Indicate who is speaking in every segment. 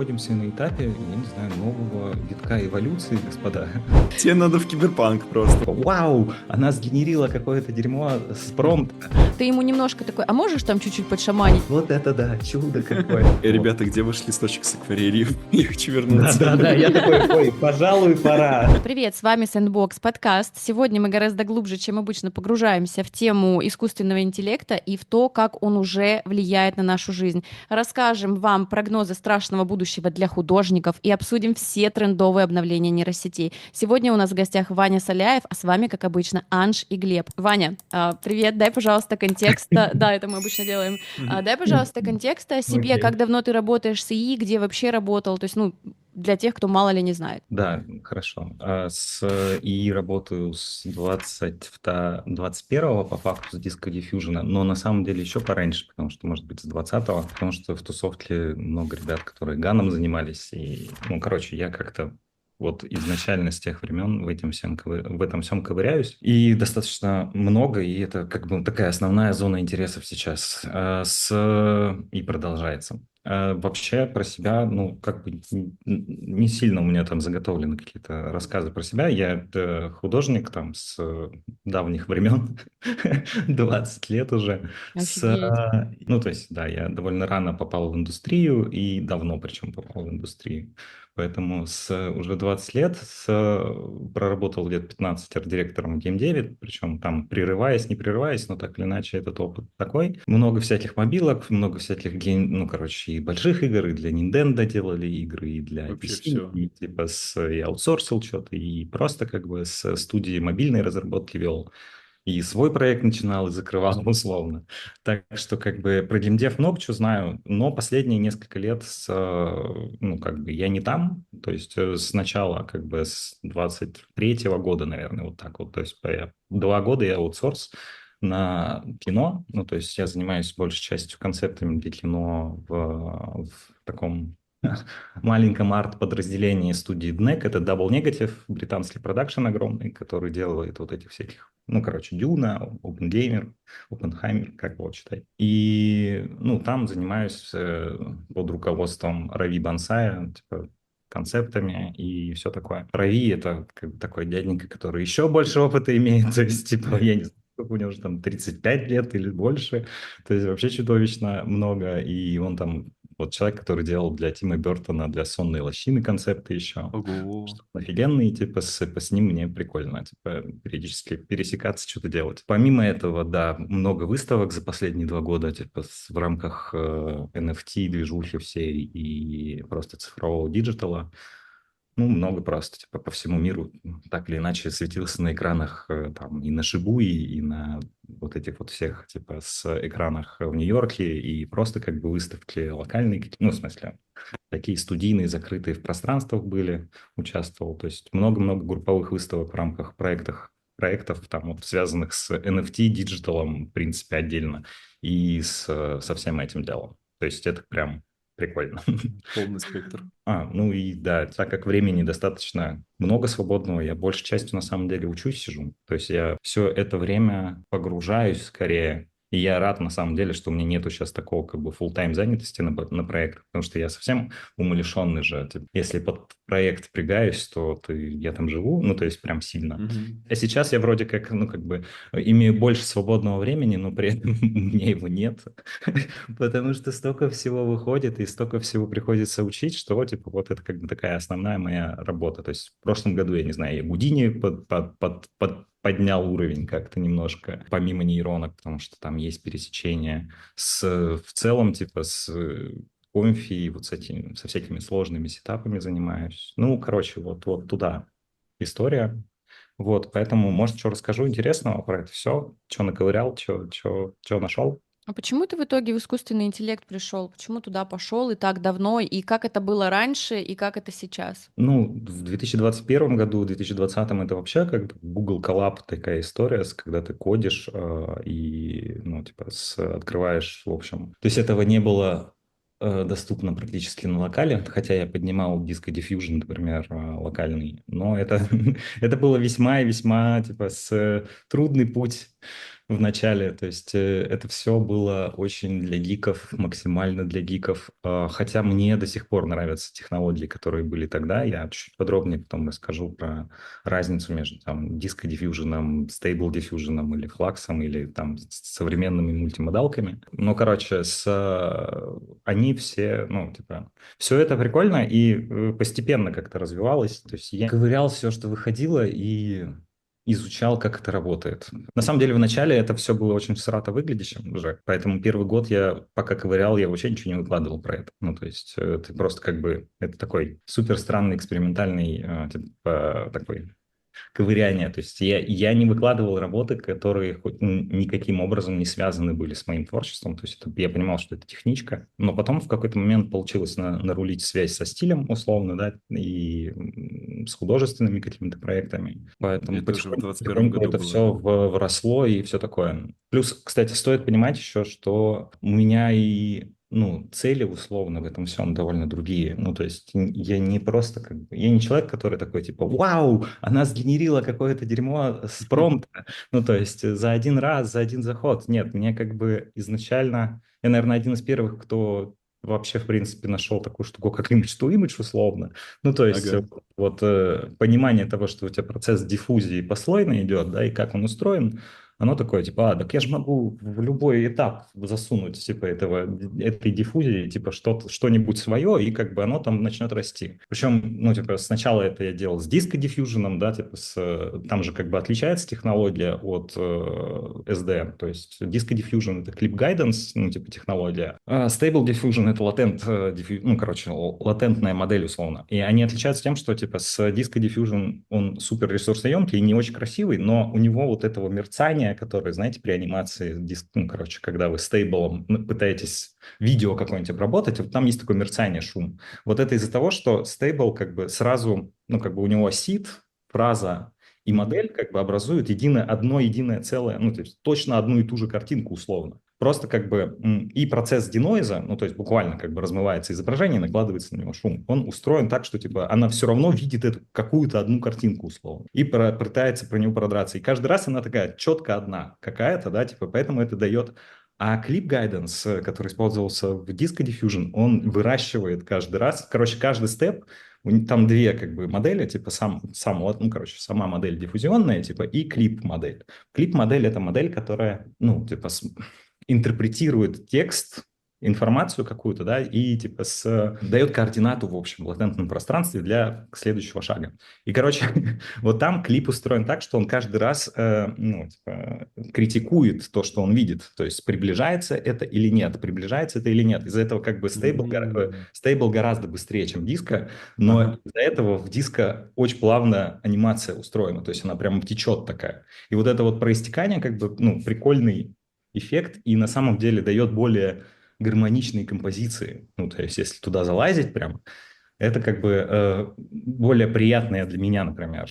Speaker 1: находимся на этапе, я не знаю, нового витка эволюции, господа.
Speaker 2: Тебе надо в киберпанк просто.
Speaker 1: Вау! Она сгенерила какое-то дерьмо с промпта.
Speaker 3: Ты ему немножко такой, а можешь там чуть-чуть подшаманить?
Speaker 1: Вот это да, чудо какое.
Speaker 2: Ребята, где ваш листочек с акварией? Я хочу вернуться.
Speaker 1: Да, я такой, ой, пожалуй, пора.
Speaker 3: Привет, с вами Sandbox подкаст. Сегодня мы гораздо глубже, чем обычно, погружаемся в тему искусственного интеллекта и в то, как он уже влияет на нашу жизнь. Расскажем вам прогнозы страшного будущего для художников и обсудим все трендовые обновления нейросетей. Сегодня у нас в гостях Ваня Соляев, а с вами, как обычно, Анж и Глеб. Ваня, привет, дай, пожалуйста, контекста. Да, это мы обычно делаем. Дай, пожалуйста, контекста о себе,
Speaker 1: Окей.
Speaker 3: как давно ты работаешь с ИИ, где вообще работал, то есть, для тех, кто мало ли не знает.
Speaker 1: Да, хорошо. С ИИ работаю с 21 по факту, с диска Diffusion, но на самом деле еще пораньше, потому что, может быть, с 20-го, потому что в тусовке много ребят, которые ганом занимались, и, я как-то вот изначально с тех времен в этом всем ковыряюсь. И достаточно много, и это как бы такая основная зона интересов сейчас. И продолжается. Вообще про себя, не сильно у меня там заготовлены какие-то рассказы про себя. Я художник там с давних времен, 20 лет уже.
Speaker 3: Офигеть.
Speaker 1: Да, я довольно рано попал в индустрию и давно причем попал в индустрию. Поэтому уже 20 лет проработал лет 15 арт-директором Game 9, причем там прерываясь, не прерываясь, но так или иначе этот опыт такой. Много всяких мобилок, много всяких и больших игр, и для Nintendo делали игры, и для
Speaker 2: Вообще
Speaker 1: PC,
Speaker 2: все.
Speaker 1: и и аутсорсил что-то, и просто как бы с студии мобильной разработки вел. И свой проект начинал и закрывал условно. Так что как бы про геймдев много чего знаю, но последние несколько лет я не там. То есть сначала как бы с 23-го года, наверное, вот так вот. То есть 2 года я аутсорс на кино. Ну, то есть я занимаюсь большей частью концептами для кино в таком маленьком арт-подразделении студии DNEG. Это Double Negative, британский продакшн огромный, который делает вот этих всяких, Дюна, OpenGamer, Oppenheimer, как его читать. И, там занимаюсь под руководством Рави Бансая, типа, концептами и все такое. Рави — это как бы такой дяденька, который еще больше опыта имеет, то есть, типа, я не знаю, сколько у него уже там 35 лет или больше, то есть вообще чудовищно много, и он там вот человек, который делал для Тима Бертона, для «Сонной лощины» концепты еще.
Speaker 2: Ого.
Speaker 1: Что офигенный, типа, с ним мне прикольно, типа, периодически пересекаться, что-то делать. Помимо этого, да, много выставок за последние 2 года, типа, в рамках NFT, движухи всей и просто цифрового диджитала. Много просто, типа, по всему миру так или иначе светился на экранах там и на Шибуи, и на вот этих вот всех, типа, с экранах в Нью-Йорке, и просто как бы выставки локальные, в смысле, такие студийные, закрытые в пространствах были, участвовал. То есть много-много групповых выставок в рамках проектов там, вот, связанных с NFT, диджиталом, в принципе, отдельно, и со всем этим делом. То есть это прям прикольно.
Speaker 2: Полный спектр.
Speaker 1: И да, так как времени достаточно много свободного, я большей частью на самом деле учусь, сижу. То есть я все это время погружаюсь скорее. И я рад на самом деле, что у меня нету сейчас такого как бы full-time занятости на проектах, потому что я совсем умалишенный же. Типа, если под проект впрягаюсь, то я там живу, то есть прям сильно.
Speaker 2: Мгм.
Speaker 1: А сейчас я вроде как, имею больше свободного времени, но при этом у меня его нет. Потому что столько всего выходит и столько всего приходится учить, что типа вот это как бы такая основная моя работа. То есть в прошлом году, я не знаю, я Гудини поднял уровень как-то немножко, помимо нейронок, потому что там есть пересечение в целом типа с конфи, и вот со всякими сложными сетапами занимаюсь. Вот туда история. Вот, поэтому, может, что расскажу интересного про это все, что наковырял, что нашел.
Speaker 3: А почему ты в итоге в искусственный интеллект пришел? Почему туда пошел и так давно? И как это было раньше, и как это сейчас?
Speaker 1: В 2021 году, в 2020 это вообще как бы Google Colab такая история, когда ты кодишь и, открываешь, в общем. То есть этого не было доступно практически на локале, хотя я поднимал Disco Diffusion, например, локальный, но это, это было весьма и весьма, трудный путь в начале. То есть это все было очень для гиков, максимально для гиков. Хотя мне до сих пор нравятся технологии, которые были тогда. Я чуть подробнее потом расскажу про разницу между там Disco Diffusion, Stable Diffusion или Flux, или там с современными мультимодалками. Ну, короче, они все, ну, типа, все это прикольно и постепенно как-то развивалось. То есть я ковырял все, что выходило, и изучал, как это работает. На самом деле, в начале это все было очень срато выглядящим уже, поэтому первый год я, пока ковырял, я вообще ничего не выкладывал про это. Ну, то есть ты просто как бы, это такой супер странный экспериментальный, типа, такой ковыряние. То есть я не выкладывал работы, которые хоть никаким образом не связаны были с моим творчеством. То есть я понимал, что это техничка, но потом в какой-то момент получилось нарулить связь со стилем, условно, да, и с художественными какими-то проектами. Поэтому
Speaker 2: Это уже в
Speaker 1: потихоньку,
Speaker 2: 21
Speaker 1: потихоньку
Speaker 2: году
Speaker 1: это
Speaker 2: было.
Speaker 1: все вросло и все такое. Плюс, кстати, стоит понимать еще, что у меня и ну, цели условно в этом всем довольно другие. Ну, то есть я не просто как бы... Я не человек, который такой, типа, вау, она сгенерила какое-то дерьмо с промпта. Ну, то есть за один раз, за один заход. Нет, мне как бы изначально... Я, наверное, один из первых, кто вообще, в принципе, нашел такую штуку, как image to image, условно. Ну, то есть
Speaker 2: Ага.
Speaker 1: вот понимание того, что у тебя процесс диффузии послойно идет, да, и как он устроен, оно такое, типа, так я же могу в любой этап засунуть, типа, этой диффузии, типа, что-нибудь свое, и как бы оно там начнет расти. Причем, ну, типа, сначала это я делал с диско-диффьюженом, да, типа, там же как бы отличается технология от SDM, то есть диско-диффьюжен — это clip guidance, ну, типа, технология, а Stable Diffusion — это ну, короче, латентная модель, условно. И они отличаются тем, что, типа, с Disco Diffusion он супер ресурсоемкий и не очень красивый, но у него вот этого мерцания, которое, знаете, при анимации, ну, короче, когда вы стейблом пытаетесь видео какое-нибудь обработать, вот там есть такое мерцание, шум. Вот это из-за того, что стейбл как бы сразу, ну, как бы у него сид, фраза и модель как бы образуют одно единое целое, ну, то есть точно одну и ту же картинку условно. Просто как бы и процесс денойза, ну, то есть буквально как бы размывается изображение, накладывается на него шум. Он устроен так, что типа она все равно видит эту какую-то одну картинку условно и пытается про него продраться. И каждый раз она такая четко одна какая-то, да, типа, поэтому это дает... А Clip Guidance, который использовался в Disco Diffusion, он выращивает каждый раз, короче, каждый степ, там две как бы модели, типа ну, короче, сама модель диффузионная, типа, и клип-модель. Клип-модель — это модель, которая, ну, типа, интерпретирует текст, информацию какую-то, да, и типа дает координату в общем латентном пространстве для следующего шага. И, короче, вот там клип устроен так, что он каждый раз, ну, типа, критикует то, что он видит. То есть приближается это или нет, приближается это или нет. Из-за этого как бы стейбл гораздо быстрее, чем диско, но
Speaker 2: Ага.
Speaker 1: из-за этого в диско очень плавно анимация устроена, то есть она прямо течет такая. И вот это вот проистекание как бы, ну, прикольный эффект и на самом деле дает более гармоничные композиции. Ну, то есть, если туда залазить прям, это как бы более приятная для меня, например,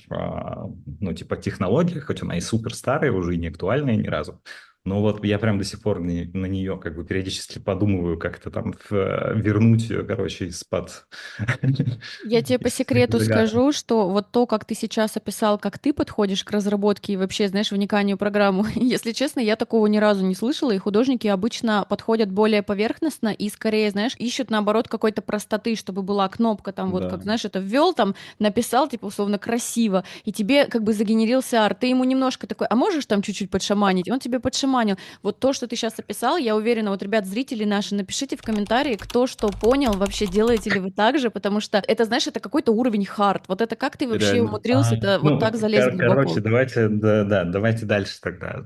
Speaker 1: ну, типа технология, хоть она и супер старая, уже и не актуальная ни разу. Но вот я прям до сих пор на нее как бы периодически подумываю, как-то там вернуть ее, короче, из-под
Speaker 3: Я тебе по секрету
Speaker 1: загара.
Speaker 3: скажу, что вот то, как ты сейчас описал, как ты подходишь к разработке и вообще, знаешь, вниканию в программу, если честно, я такого ни разу не слышала, и художники обычно подходят более поверхностно и скорее, знаешь, ищут наоборот какой-то простоты, чтобы была кнопка там, вот как,
Speaker 2: Да.
Speaker 3: знаешь, это ввел, там, написал, типа, условно, красиво, и тебе как бы загенерился арт, ты ему немножко такой, а можешь там чуть-чуть подшаманить? И он тебе подшаманил. Вот то, что ты сейчас описал, я уверена, вот, ребят, зрители наши, напишите в комментарии, кто что понял, вообще делаете ли вы так же, потому что это, знаешь, это какой-то уровень хард. Вот это как ты вообще
Speaker 2: Реально.
Speaker 3: умудрился это вот так залезть
Speaker 1: Короче,
Speaker 3: глубоко?
Speaker 1: давайте, да, давайте дальше тогда.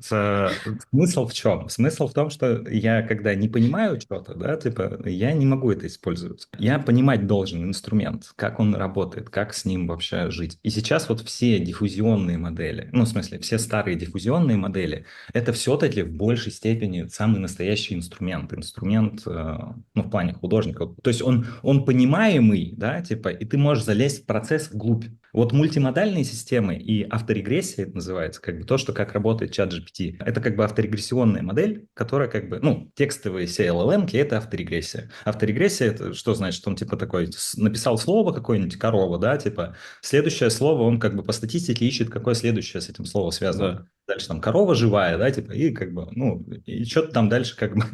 Speaker 1: Смысл в чем? Смысл в том, что я, когда не понимаю что-то, да, типа, я не могу это использовать. Я понимать должен инструмент, как он работает, как с ним вообще жить. И сейчас вот все диффузионные модели, ну, в смысле, все старые диффузионные модели, это все-таки в большей степени самый настоящий инструмент. Инструмент, ну, в плане художника. То есть он понимаемый, да, типа, и ты можешь залезть в процесс вглубь. Вот мультимодальные системы и авторегрессия, это называется, как бы то, что как работает чат GPT, это как бы авторегрессионная модель, которая как бы, ну, текстовые все LLM, это авторегрессия. Авторегрессия, это что значит? Он типа такой написал слово какое-нибудь, корова, да, типа, следующее слово он как бы по статистике ищет, какое следующее с этим словом связано.
Speaker 2: Да.
Speaker 1: дальше там корова живая, да, типа, и как бы, ну, и что-то там дальше как бы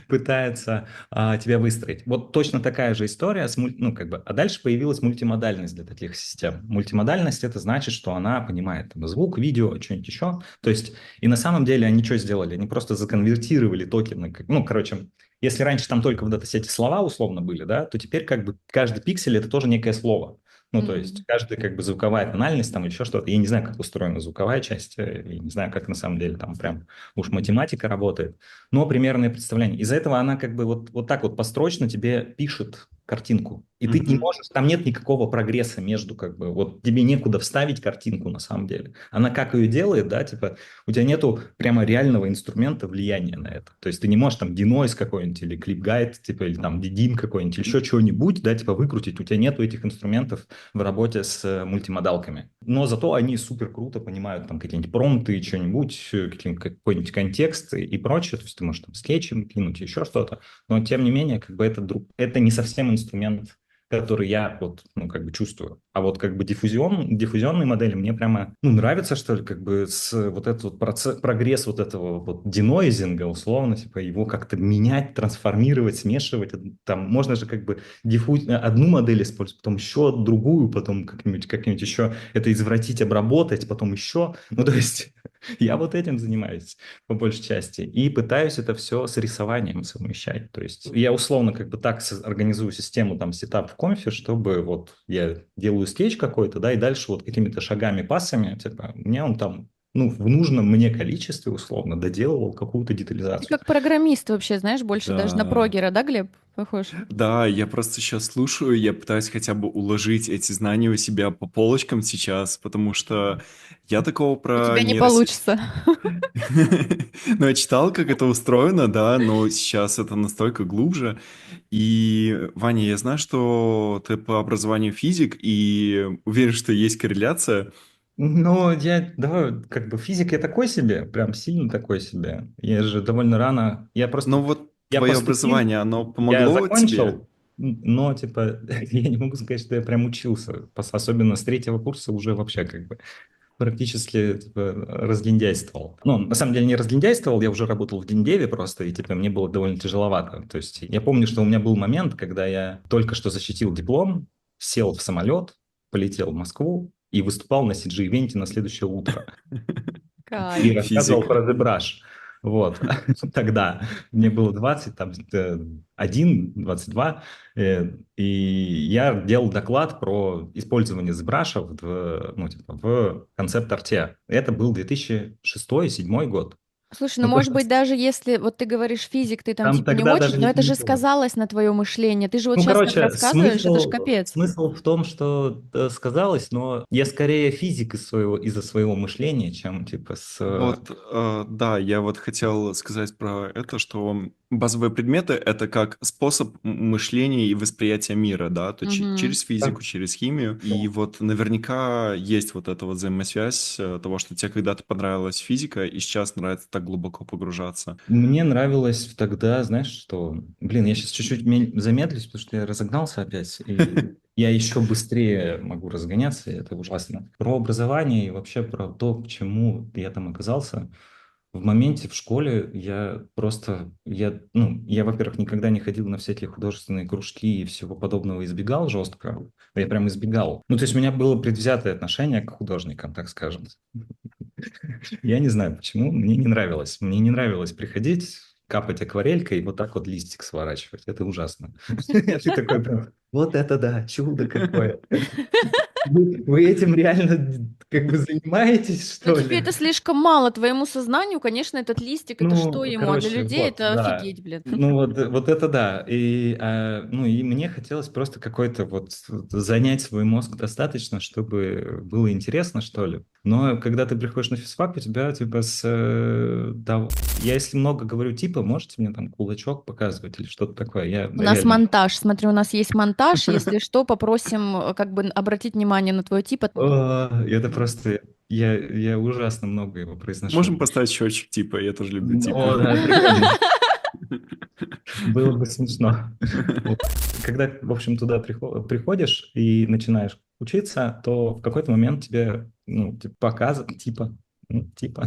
Speaker 1: пытается тебя выстроить. Вот точно такая же история, ну, как бы, а дальше появилась мультимодальность для таких систем. Мультимодальность – это значит, что она понимает там, звук, видео, что-нибудь еще. То есть, и на самом деле они что сделали? Они просто законвертировали токены, ну, короче, если раньше там только в датасете слова условно были, да, то теперь как бы каждый пиксель – это тоже некое слово. Ну, то есть
Speaker 3: Мгм.
Speaker 1: каждая как бы звуковая тональность там или еще что-то. Я не знаю, как устроена звуковая часть, я не знаю, как на самом деле там прям уж математика работает, но примерное представление. Из-за этого она как бы вот так вот построчно тебе пишет картинку. И ты не
Speaker 2: Мгм.
Speaker 1: можешь, там нет никакого прогресса между как бы, вот тебе некуда вставить картинку на самом деле. Она как ее делает, да, типа у тебя нету прямо реального инструмента влияния на это. То есть ты не можешь там denoise какой-нибудь или клипгайд, типа, или там дидим какой-нибудь, или еще чего-нибудь, да, типа выкрутить. У тебя нету этих инструментов в работе с мультимодалками. Но зато они супер круто понимают там какие-нибудь промпты, что-нибудь, какой-нибудь контекст и прочее. То есть ты можешь там скетчем кинуть, еще что-то. Но тем не менее, как бы это не совсем инструмент, который я вот, ну, как бы чувствую. А вот как бы диффузионные модели мне прямо, ну, нравится, что ли, как бы вот этот вот прогресс вот этого вот денойзинга, условно, типа его как-то менять, трансформировать, смешивать. Там можно же как бы одну модель использовать, потом еще другую, потом как-нибудь еще это извратить, обработать, потом еще. Ну, то есть я вот этим занимаюсь по большей части. И пытаюсь это все с рисованием совмещать. То есть я условно как бы так организую систему там сетап в конфе, чтобы вот я делаю скетч какой-то, да, и дальше вот какими-то шагами, пассами, типа, мне он там, ну, в нужном мне количестве условно доделывал какую-то
Speaker 3: Ты
Speaker 1: детализацию.
Speaker 3: как программист вообще, знаешь, больше даже на
Speaker 2: Да.
Speaker 3: прогера, да, Глеб, похож?
Speaker 2: Да, я просто сейчас слушаю, я пытаюсь хотя бы уложить эти знания у себя по полочкам сейчас, потому что я такого
Speaker 3: У
Speaker 2: про
Speaker 3: тебя не
Speaker 2: нейросеть...
Speaker 3: получится.
Speaker 2: Ну, я читал, как это устроено, да, но сейчас это настолько глубже. И, Ваня, я знаю, что ты по образованию физик, и уверен, что есть корреляция.
Speaker 1: Ну, давай, как бы физик я такой себе, прям сильно такой себе. Я же довольно рано,
Speaker 2: Но вот
Speaker 1: я
Speaker 2: твое
Speaker 1: поступил,
Speaker 2: образование, оно
Speaker 1: я
Speaker 2: помогло тебе?
Speaker 1: закончил, но, типа, я не могу сказать, что я прям учился. Особенно с третьего курса уже вообще как бы практически типа, разгильдяйствовал. Ну, на самом деле не разгильдяйствовал, я уже работал в Геймдеве просто, и типа мне было довольно тяжеловато. То есть я помню, что у меня был момент, когда я только что защитил диплом, сел в самолет, полетел в Москву и выступал на CG-ивенте на следующее утро и
Speaker 3: Кайф.
Speaker 1: рассказывал
Speaker 2: Физик.
Speaker 1: про ZBrush. Вот, тогда мне было 20, там, 1, 22, и я делал доклад про использование ZBrush ну, типа, в концепт-арте. Это был 2006-2007 год.
Speaker 3: Слушай, ну,
Speaker 1: Ну, то
Speaker 3: может быть,
Speaker 1: есть
Speaker 3: даже если вот ты говоришь физик, ты там
Speaker 1: там
Speaker 3: типа не
Speaker 1: тогда
Speaker 3: очень,
Speaker 1: даже
Speaker 3: но
Speaker 1: никто
Speaker 3: это
Speaker 1: не
Speaker 3: же
Speaker 1: думал.
Speaker 3: сказалось на твое мышление. Ты же вот
Speaker 1: Ну,
Speaker 3: сейчас так
Speaker 1: короче,
Speaker 3: рассказываешь, это ж
Speaker 1: смысл,
Speaker 3: капец.
Speaker 1: смысл в том, что сказалось, но я скорее физик из-за своего мышления, чем типа с...
Speaker 2: Вот, да, я вот хотел сказать про это, что базовые предметы — это как способ мышления и восприятия мира, да, то
Speaker 3: Мгм.
Speaker 2: через физику, через химию. И вот наверняка есть вот эта вот взаимосвязь того, что тебе когда-то понравилась физика, и сейчас нравится так глубоко погружаться.
Speaker 1: Мне нравилось тогда, знаешь, что... Блин, я сейчас чуть-чуть замедлюсь, потому что я разогнался опять, и я еще быстрее могу разгоняться, и это ужасно. Про образование и вообще про то, почему я там оказался. В моменте в школе я просто... ну, я, во-первых, никогда не ходил на всякие художественные кружки и всего подобного, избегал жестко. Я прям избегал. Ну, то есть у меня было предвзятое отношение к художникам, так скажем. Я не знаю почему, мне не нравилось. Мне не нравилось приходить, капать акварелькой и вот так вот листик сворачивать. Это ужасно. Ты такой прям, вот это да, чудо какое. Вы этим реально как бы занимаетесь,
Speaker 3: Ну,
Speaker 1: что
Speaker 3: тебе
Speaker 1: ли?
Speaker 3: это слишком мало, твоему сознанию, конечно, этот листик, это что
Speaker 1: Ну,
Speaker 3: ему? А для
Speaker 1: короче,
Speaker 3: людей
Speaker 1: вот,
Speaker 3: это
Speaker 1: да.
Speaker 3: офигеть, блин.
Speaker 1: Ну, вот это да. Ну, и мне хотелось просто какой-то вот занять свой мозг достаточно, чтобы было интересно, что ли. Но когда ты приходишь на физфак, у тебя типа да, я если много говорю типа, можете мне там кулачок показывать или что-то такое? Я
Speaker 3: У нас
Speaker 1: реально...
Speaker 3: монтаж. Смотри, у нас есть монтаж. Если что, попросим как бы обратить внимание на твой тип.
Speaker 1: Это просто... Я ужасно много его произношу.
Speaker 2: Можем поставить счетчик типа, я тоже люблю типа.
Speaker 1: О, да, прикольно. Было бы смешно. Вот. Когда, в общем, туда приходишь и начинаешь учиться, то в какой-то момент тебе, ну, типа, Ну, типа,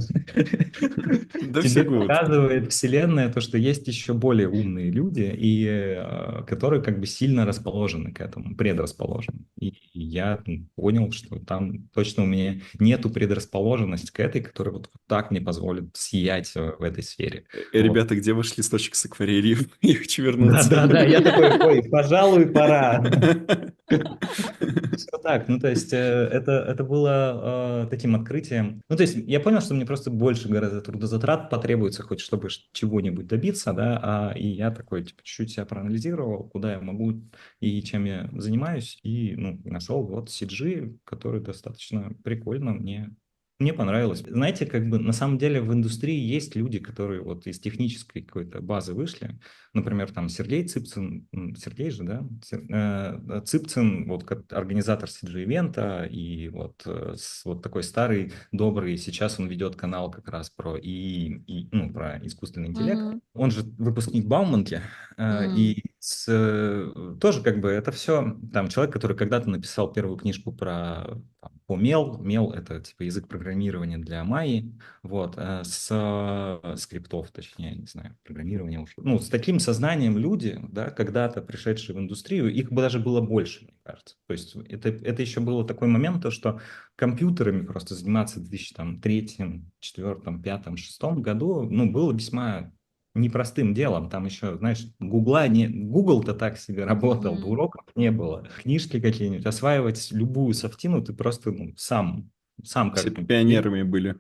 Speaker 2: Да все
Speaker 1: тебе
Speaker 2: гуд.
Speaker 1: показывает Вселенная то, что есть еще более умные люди, и которые как бы сильно расположены к этому, предрасположены. И я понял, что там точно у меня нету предрасположенности к этой, которая вот так мне позволит сиять в этой сфере. Вот.
Speaker 2: Ребята, где ваш листочек с акварелью? Я хочу вернуться.
Speaker 1: Да-да-да, я такой, ой, пожалуй, пора. Всё так, ну, то есть это было таким открытием. Ну, то есть я понял, что мне просто больше гораздо трудозатрат потребуется хоть чтобы чего-нибудь добиться, да, и я такой, типа, чуть-чуть себя проанализировал, куда я могу и чем я занимаюсь, и, ну, нашел вот CG, который достаточно прикольно мне понравилось. Знаете, как бы на самом деле в индустрии есть люди, которые вот из технической какой-то базы вышли, например, там Сергей Цыпцин, Сергей же, да? Цыпцин, вот как организатор CG-ивента, и вот, вот такой старый, добрый, сейчас он ведет канал как раз про, ну, про искусственный интеллект.
Speaker 3: Мгм.
Speaker 1: Он же выпускник Бауманки,
Speaker 3: М.
Speaker 1: и тоже как бы это все, там, человек, который когда-то написал первую книжку про по Мел, это типа язык программирования для Майи, вот, скриптов, точнее, не знаю, программирования уж. Ну, с таким сознанием люди, да, когда-то пришедшие в индустрию, их бы даже было больше, мне кажется. То есть это еще было такой момент, то, что компьютерами просто заниматься в 2003, 2004, 2005, 2006 году, ну, было весьма непростым делом. Там еще, знаешь, Google-то так себе работал,
Speaker 3: Мгм.
Speaker 1: уроков не было. Книжки какие-нибудь, осваивать любую софтину ты просто ну, сам
Speaker 2: Все
Speaker 1: как-нибудь.
Speaker 2: пионерами были.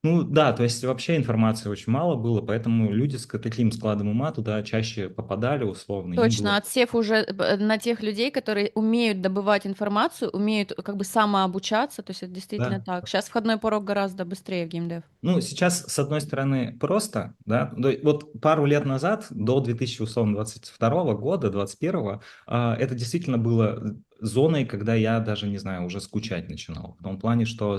Speaker 1: Ну да, то есть вообще информации очень мало было, поэтому люди с таким складом ума туда чаще попадали условно, им было...
Speaker 3: Точно, отсев уже на тех людей, которые умеют добывать информацию, умеют как бы самообучаться, то есть это действительно
Speaker 1: Да.
Speaker 3: так. Сейчас входной порог гораздо быстрее в геймдев.
Speaker 1: Ну, сейчас, с одной стороны, просто, да, вот пару лет назад, до 2022 года, 2021, это действительно было зоной, когда я даже, не знаю, уже скучать начинал. В том плане, что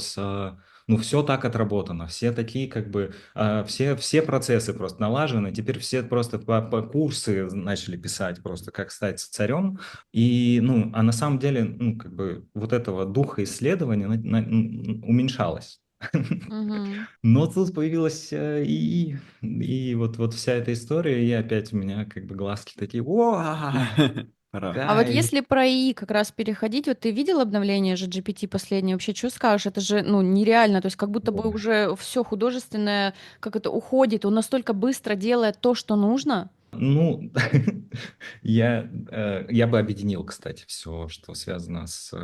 Speaker 1: ну, все так отработано, все такие, как бы, все процессы просто налажены, теперь все просто по курсы начали писать просто, как стать царем, и, ну, а на самом деле, ну, как бы, вот этого духа исследования уменьшалось.
Speaker 3: Мгм.
Speaker 1: Но тут появилась и вот вся эта история, и опять у меня как бы глазки такие, о,
Speaker 2: Пора.
Speaker 3: А вот
Speaker 1: кайф.
Speaker 3: если про ИИ как раз переходить, вот ты видел обновление же GPT последнее? Вообще, что скажешь? Это же, ну, нереально. То есть как будто бы
Speaker 1: Ой.
Speaker 3: уже все художественное, как это, уходит. Он настолько быстро делает то, что нужно.
Speaker 1: Ну, я бы объединил, кстати, все, что связано с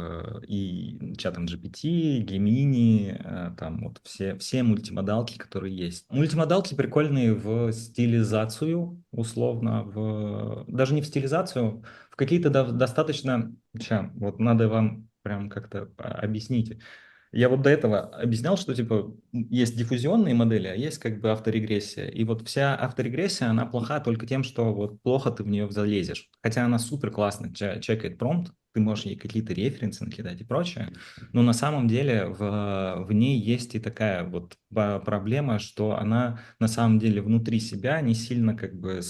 Speaker 1: и чатом GPT, Gemini, там вот все мультимодалки, которые есть. Мультимодалки прикольные в стилизацию, условно, даже не в стилизацию, в какие-то достаточно... Ща, вот надо вам прям как-то объяснить. Я вот до этого объяснял, что типа есть диффузионные модели, а есть как бы авторегрессия. И вот вся авторегрессия, она плоха только тем, что вот плохо ты в нее залезешь. Хотя она супер классно чекает промпт, ты можешь ей какие-то референсы накидать и прочее. Но на самом деле в ней есть и такая вот проблема, что она на самом деле внутри себя не сильно как бы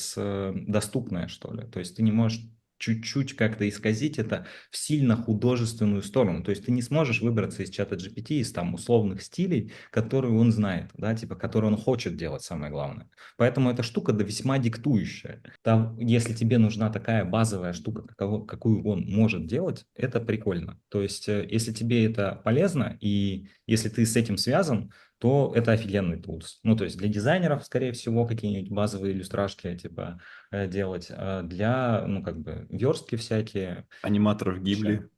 Speaker 1: доступная, что ли. То есть ты не можешь чуть-чуть как-то исказить это в сильно художественную сторону. То есть ты не сможешь выбраться из чата GPT, из там условных стилей, которые он знает, да, типа, которые он хочет делать, самое главное. Поэтому эта штука да весьма диктующая. Там, если тебе нужна такая базовая штука, какую он может делать, это прикольно. То есть, если тебе это полезно, и если ты с этим связан, то это офигенный тулс. Ну, то есть для дизайнеров, скорее всего, какие-нибудь базовые иллюстрашки, типа, делать, для, ну, как бы, верстки всякие.
Speaker 2: Аниматоров
Speaker 1: Ща.
Speaker 2: Гибли.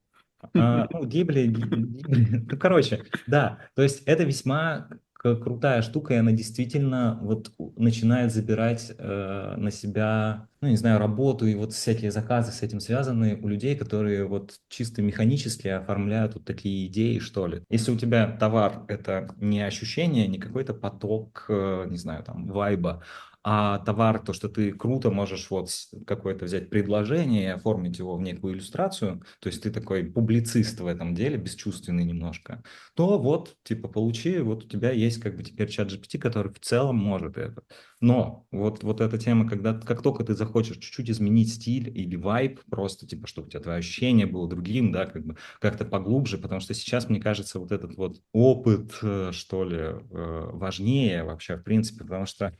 Speaker 1: Ну, ну, короче, да, то есть это весьма крутая штука, и она действительно вот начинает забирать на себя, ну, не знаю, работу и вот всякие заказы с этим связаны у людей, которые вот чисто механически оформляют вот такие идеи, что ли. Если у тебя товар — это не ощущение, не какой-то поток, не знаю, там, вайба, а товар, то, что ты круто можешь вот какое-то взять предложение и оформить его в некую иллюстрацию, то есть ты такой публицист в этом деле, бесчувственный немножко, то вот, типа, получи, вот у тебя есть как бы теперь чат GPT, который в целом может это. Но вот эта тема, когда как только ты захочешь чуть-чуть изменить стиль или вайб, просто типа, чтобы у тебя твое ощущение было другим, да, как бы как-то поглубже, потому что сейчас, мне кажется, вот этот вот опыт, что ли, важнее вообще, в принципе, потому что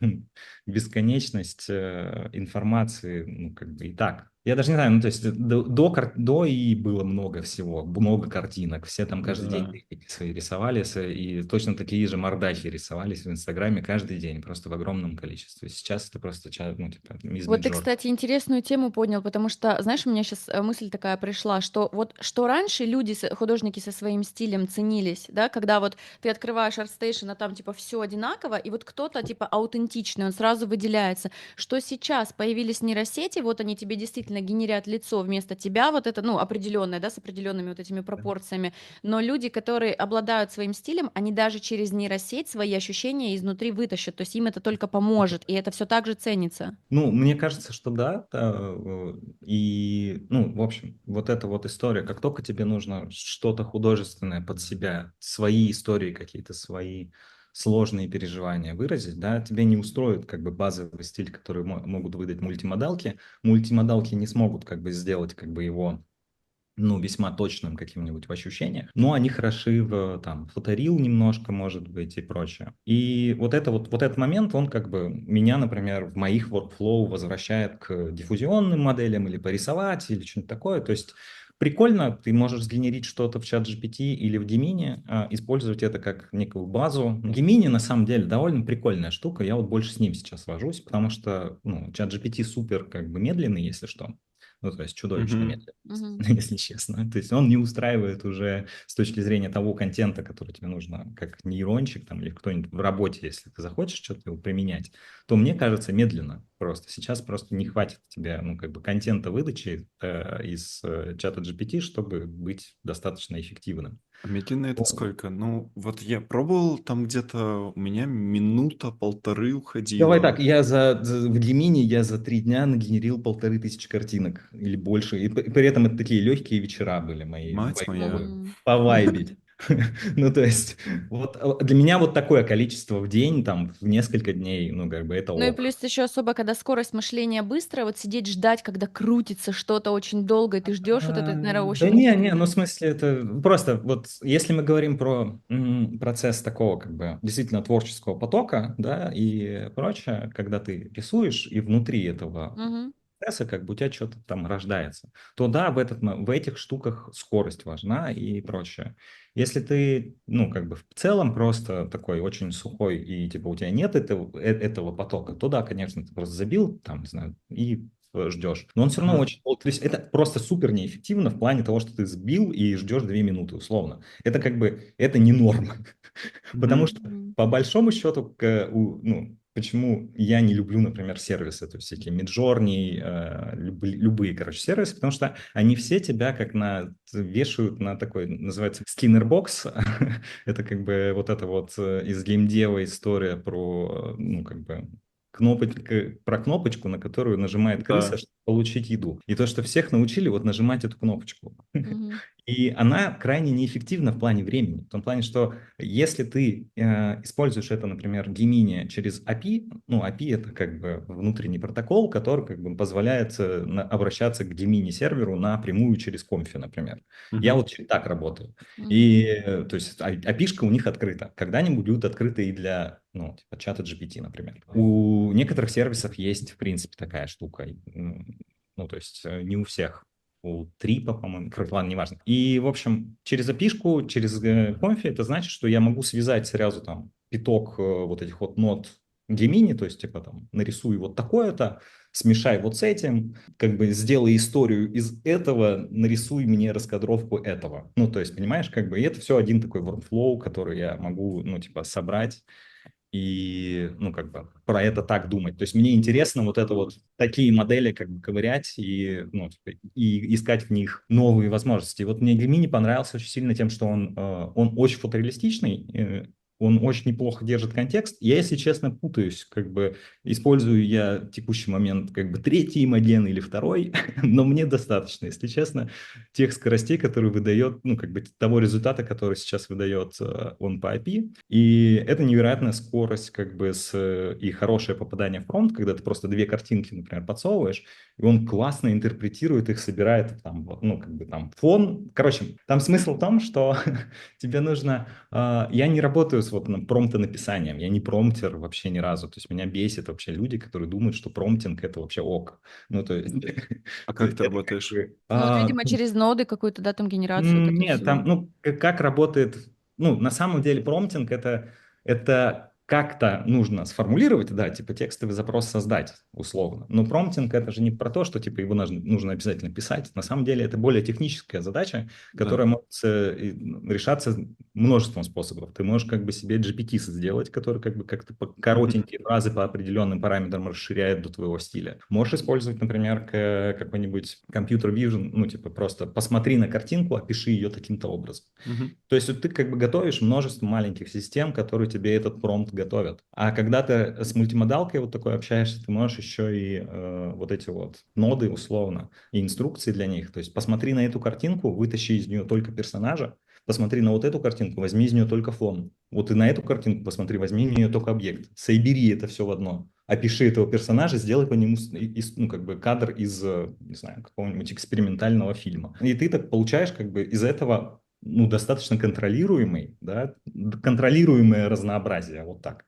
Speaker 1: бесконечность информации, ну, как бы и так. Я даже не знаю, ну, то есть до и было много всего, много картинок, все там каждый день
Speaker 2: Да.
Speaker 1: свои рисовались, и точно такие же мордахи рисовались в Инстаграме каждый день, просто в огромном количестве. Сейчас это просто, ну, типа, из
Speaker 3: Вот ты,
Speaker 1: Midjourney.
Speaker 3: кстати, интересную тему поднял, потому что, знаешь, у меня сейчас мысль такая пришла, что вот что раньше люди, художники со своим стилем ценились, да, когда вот ты открываешь ArtStation, а там типа все одинаково, и вот кто-то типа аутентичный, он сразу выделяется. Что сейчас появились нейросети, вот они тебе действительно генерят лицо вместо тебя, вот это, ну, определенное, да, с определенными вот этими пропорциями, но люди, которые обладают своим стилем, они даже через нейросеть свои ощущения изнутри вытащат, то есть им это только поможет, и это все так же ценится.
Speaker 1: Ну, мне кажется, что да, и, ну, в общем, вот эта вот история, как только тебе нужно что-то художественное под себя, свои истории какие-то, свои сложные переживания выразить, да, тебе не устроит как бы базовый стиль, который могут выдать мультимодалки. Мультимодалки не смогут как бы сделать как бы его, ну, весьма точным каким-нибудь в ощущениях, но они хороши в, там, фоторил немножко, может быть, и прочее. И вот этот момент, он как бы меня, например, в моих workflow возвращает к диффузионным моделям или порисовать, или что-нибудь такое. То есть прикольно, ты можешь сгенерить что-то в чат GPT или в Gemini, использовать это как некую базу. Gemini, на самом деле, довольно прикольная штука, я вот больше с ним сейчас вожусь, потому что, ну, чат GPT супер как бы медленный, если что. Ну, то есть чудовищно
Speaker 2: Мгм.
Speaker 1: медленно,
Speaker 3: Мгм.
Speaker 1: если честно. То есть он не устраивает уже с точки зрения того контента, который тебе нужно, как нейрончик там, или кто-нибудь в работе, если ты захочешь что-то его применять, то мне кажется медленно просто. Сейчас просто не хватит тебе, ну, как бы контента выдачи из чата GPT, чтобы быть достаточно эффективным.
Speaker 2: А медленно это
Speaker 1: Ну,
Speaker 2: сколько? Ну, вот я пробовал, там где-то у меня минута-полторы
Speaker 1: давай
Speaker 2: уходила.
Speaker 1: так, в Gemini я за 3 дня нагенерил 1500 картинок или больше. И при этом это такие легкие вечера были мои,
Speaker 2: Мать моя.
Speaker 1: вайбовые,
Speaker 3: Мгм.
Speaker 1: повайбить. Ну, то есть, вот для меня вот такое количество в день, там, в несколько дней, ну, как бы это
Speaker 3: Ну и
Speaker 1: ок.
Speaker 3: плюс еще особо, когда скорость мышления быстрая, вот сидеть ждать, когда крутится что-то очень долго, и ты ждешь, вот это, наверное,
Speaker 1: Да
Speaker 3: очень
Speaker 1: не, ну, в
Speaker 3: мучительно.
Speaker 1: смысле, это просто вот, если мы говорим про процесс такого, как бы, действительно творческого потока, да, и прочее, когда ты рисуешь, и внутри этого
Speaker 3: Мгм.
Speaker 1: процесса, как бы у тебя что-то там рождается, то да, в этих штуках скорость важна и прочее. Если ты, ну, как бы в целом просто такой очень сухой, и типа у тебя нет этого потока, то да, конечно, ты просто забил, там, не знаю, и ждешь. Но он все равно
Speaker 2: Ага.
Speaker 1: очень... То есть это просто супер неэффективно в плане того, что ты сбил и ждешь 2 минуты, условно. Это как бы, это не норма. Потому
Speaker 2: Мгм.
Speaker 1: что
Speaker 3: Мгм.
Speaker 1: по большому счету, ну, почему я не люблю, например, сервисы, то есть всякие Midjourney, любые, короче, сервисы, потому что они все тебя как вешают на такой, называется, Skinner Box. Это как бы вот это вот из геймдева история про, ну, как бы, про кнопочку, на которую нажимает крыса,
Speaker 2: Да.
Speaker 1: чтобы получить еду. И то, что всех научили вот нажимать эту кнопочку.
Speaker 3: Мгм.
Speaker 1: И она крайне неэффективна в плане времени. В том плане, что если ты используешь это, например, Gemini через API, ну, API это как бы внутренний протокол, который как бы позволяет обращаться к Gemini серверу напрямую через Comfy, например. Я
Speaker 2: Мгм.
Speaker 1: вот так работаю.
Speaker 3: Мгм.
Speaker 1: И то есть API-шка у них открыта. Когда-нибудь будет открыта и для, ну, типа чата GPT, например. У некоторых сервисов есть, в принципе, такая штука. Ну, то есть не у всех, у Трипа, по-моему, короче, ладно, неважно. И, в общем, через API-шку, через конфи, это значит, что я могу связать сразу там пяток вот этих вот нод Gemini, то есть, типа, там, нарисуй вот такое-то, смешай вот с этим, как бы сделай историю из этого, нарисуй мне раскадровку этого. Ну, то есть, понимаешь, как бы, и это все один такой workflow, который я могу, ну, типа, собрать и, ну, как бы про это так думать. То есть мне интересно вот это вот такие модели как бы ковырять и, ну, типа, и искать в них новые возможности. И вот мне Gemini понравился очень сильно тем, что он очень фотореалистичный, он очень неплохо держит контекст. Я, если честно, путаюсь, как бы использую я в текущий момент как бы третий моген или второй, но мне достаточно, если честно, тех скоростей, которые выдает, ну, как бы того результата, который сейчас выдает он по API. И это невероятная скорость, как бы, и хорошее попадание в промпт, когда ты просто две картинки, например, подсовываешь, и он классно интерпретирует их, собирает там, ну, как бы там фон. Короче, там смысл в том, что тебе нужно... Я не работаю с вот промпта-написанием, я не промптер вообще ни разу. То есть меня бесит вообще люди, которые думают, что промптинг — это вообще ок. Ну, то есть...
Speaker 2: А
Speaker 1: то
Speaker 2: как
Speaker 1: есть
Speaker 2: ты
Speaker 1: это как
Speaker 2: работаешь?
Speaker 1: бы,
Speaker 3: Ну, вот, видимо, через ноды какую-то, да, там генерацию вот это
Speaker 1: нет,
Speaker 3: всего.
Speaker 1: там, ну, как работает, ну, на самом деле промптинг — это как-то нужно сформулировать, да, типа текстовый запрос создать, условно. Но промптинг — это же не про то, что, типа, его нужно обязательно писать. На самом деле это более техническая задача,
Speaker 2: Да.
Speaker 1: которая может решаться множеством способов. Ты можешь как бы себе GPT сделать, который как бы как-то
Speaker 2: Мгм.
Speaker 1: коротенькие фразы по определенным параметрам расширяет до твоего стиля. Можешь использовать, например, какой-нибудь компьютер vision, ну, типа просто посмотри на картинку, опиши ее таким-то образом.
Speaker 2: Мгм.
Speaker 1: То есть вот ты как бы готовишь множество маленьких систем, которые тебе этот промпт готовят. А когда ты с мультимодалкой вот такой общаешься, ты можешь еще и вот эти вот ноды условно и инструкции для них. То есть посмотри на эту картинку, вытащи из нее только персонажа, посмотри на вот эту картинку, возьми из нее только фон. Вот и на эту картинку посмотри, возьми из нее только объект. Соедини это все в одно. Опиши этого персонажа, сделай по нему ну, как бы кадр из, не знаю, какого-нибудь экспериментального фильма. И ты так получаешь как бы из этого, ну, достаточно контролируемый, да, контролируемое разнообразие, вот так.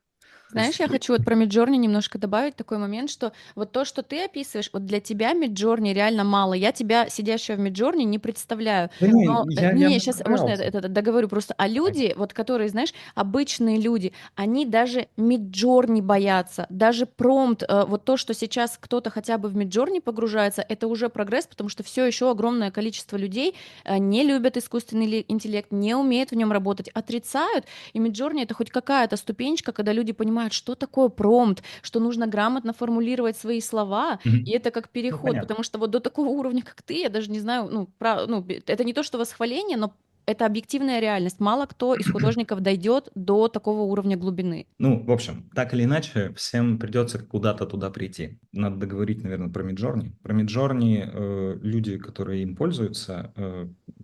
Speaker 1: То
Speaker 3: Знаешь,
Speaker 1: есть,
Speaker 3: я хочу вот про Midjourney немножко добавить такой момент, что вот то, что ты описываешь, вот для тебя Midjourney реально мало. Я тебя, сидящего в Midjourney, не представляю.
Speaker 1: да не,
Speaker 3: Но,
Speaker 1: я
Speaker 3: не, сейчас, можно я
Speaker 1: разобрался.
Speaker 3: это договорю просто? А люди, вот которые, знаешь, обычные люди, они даже Midjourney боятся. Даже промпт, вот то, что сейчас кто-то хотя бы в Midjourney погружается, это уже прогресс, потому что все еще огромное количество людей не любят искусственный интеллект, не умеют в нем работать, отрицают. И Midjourney — это хоть какая-то ступенечка, когда люди понимают, что такое промпт, что нужно грамотно формулировать свои слова, и
Speaker 1: Мгм.
Speaker 3: это как
Speaker 1: Ну,
Speaker 3: переход,
Speaker 1: понятно.
Speaker 3: потому что вот до такого уровня, как ты, я даже не знаю, ну, это не то, что восхваление, но это объективная реальность. Мало кто из художников дойдет до такого уровня глубины.
Speaker 1: Ну, в общем, так или иначе, всем придется куда-то туда прийти. Надо договорить, наверное, про Midjourney. Про Midjourney люди, которые им пользуются,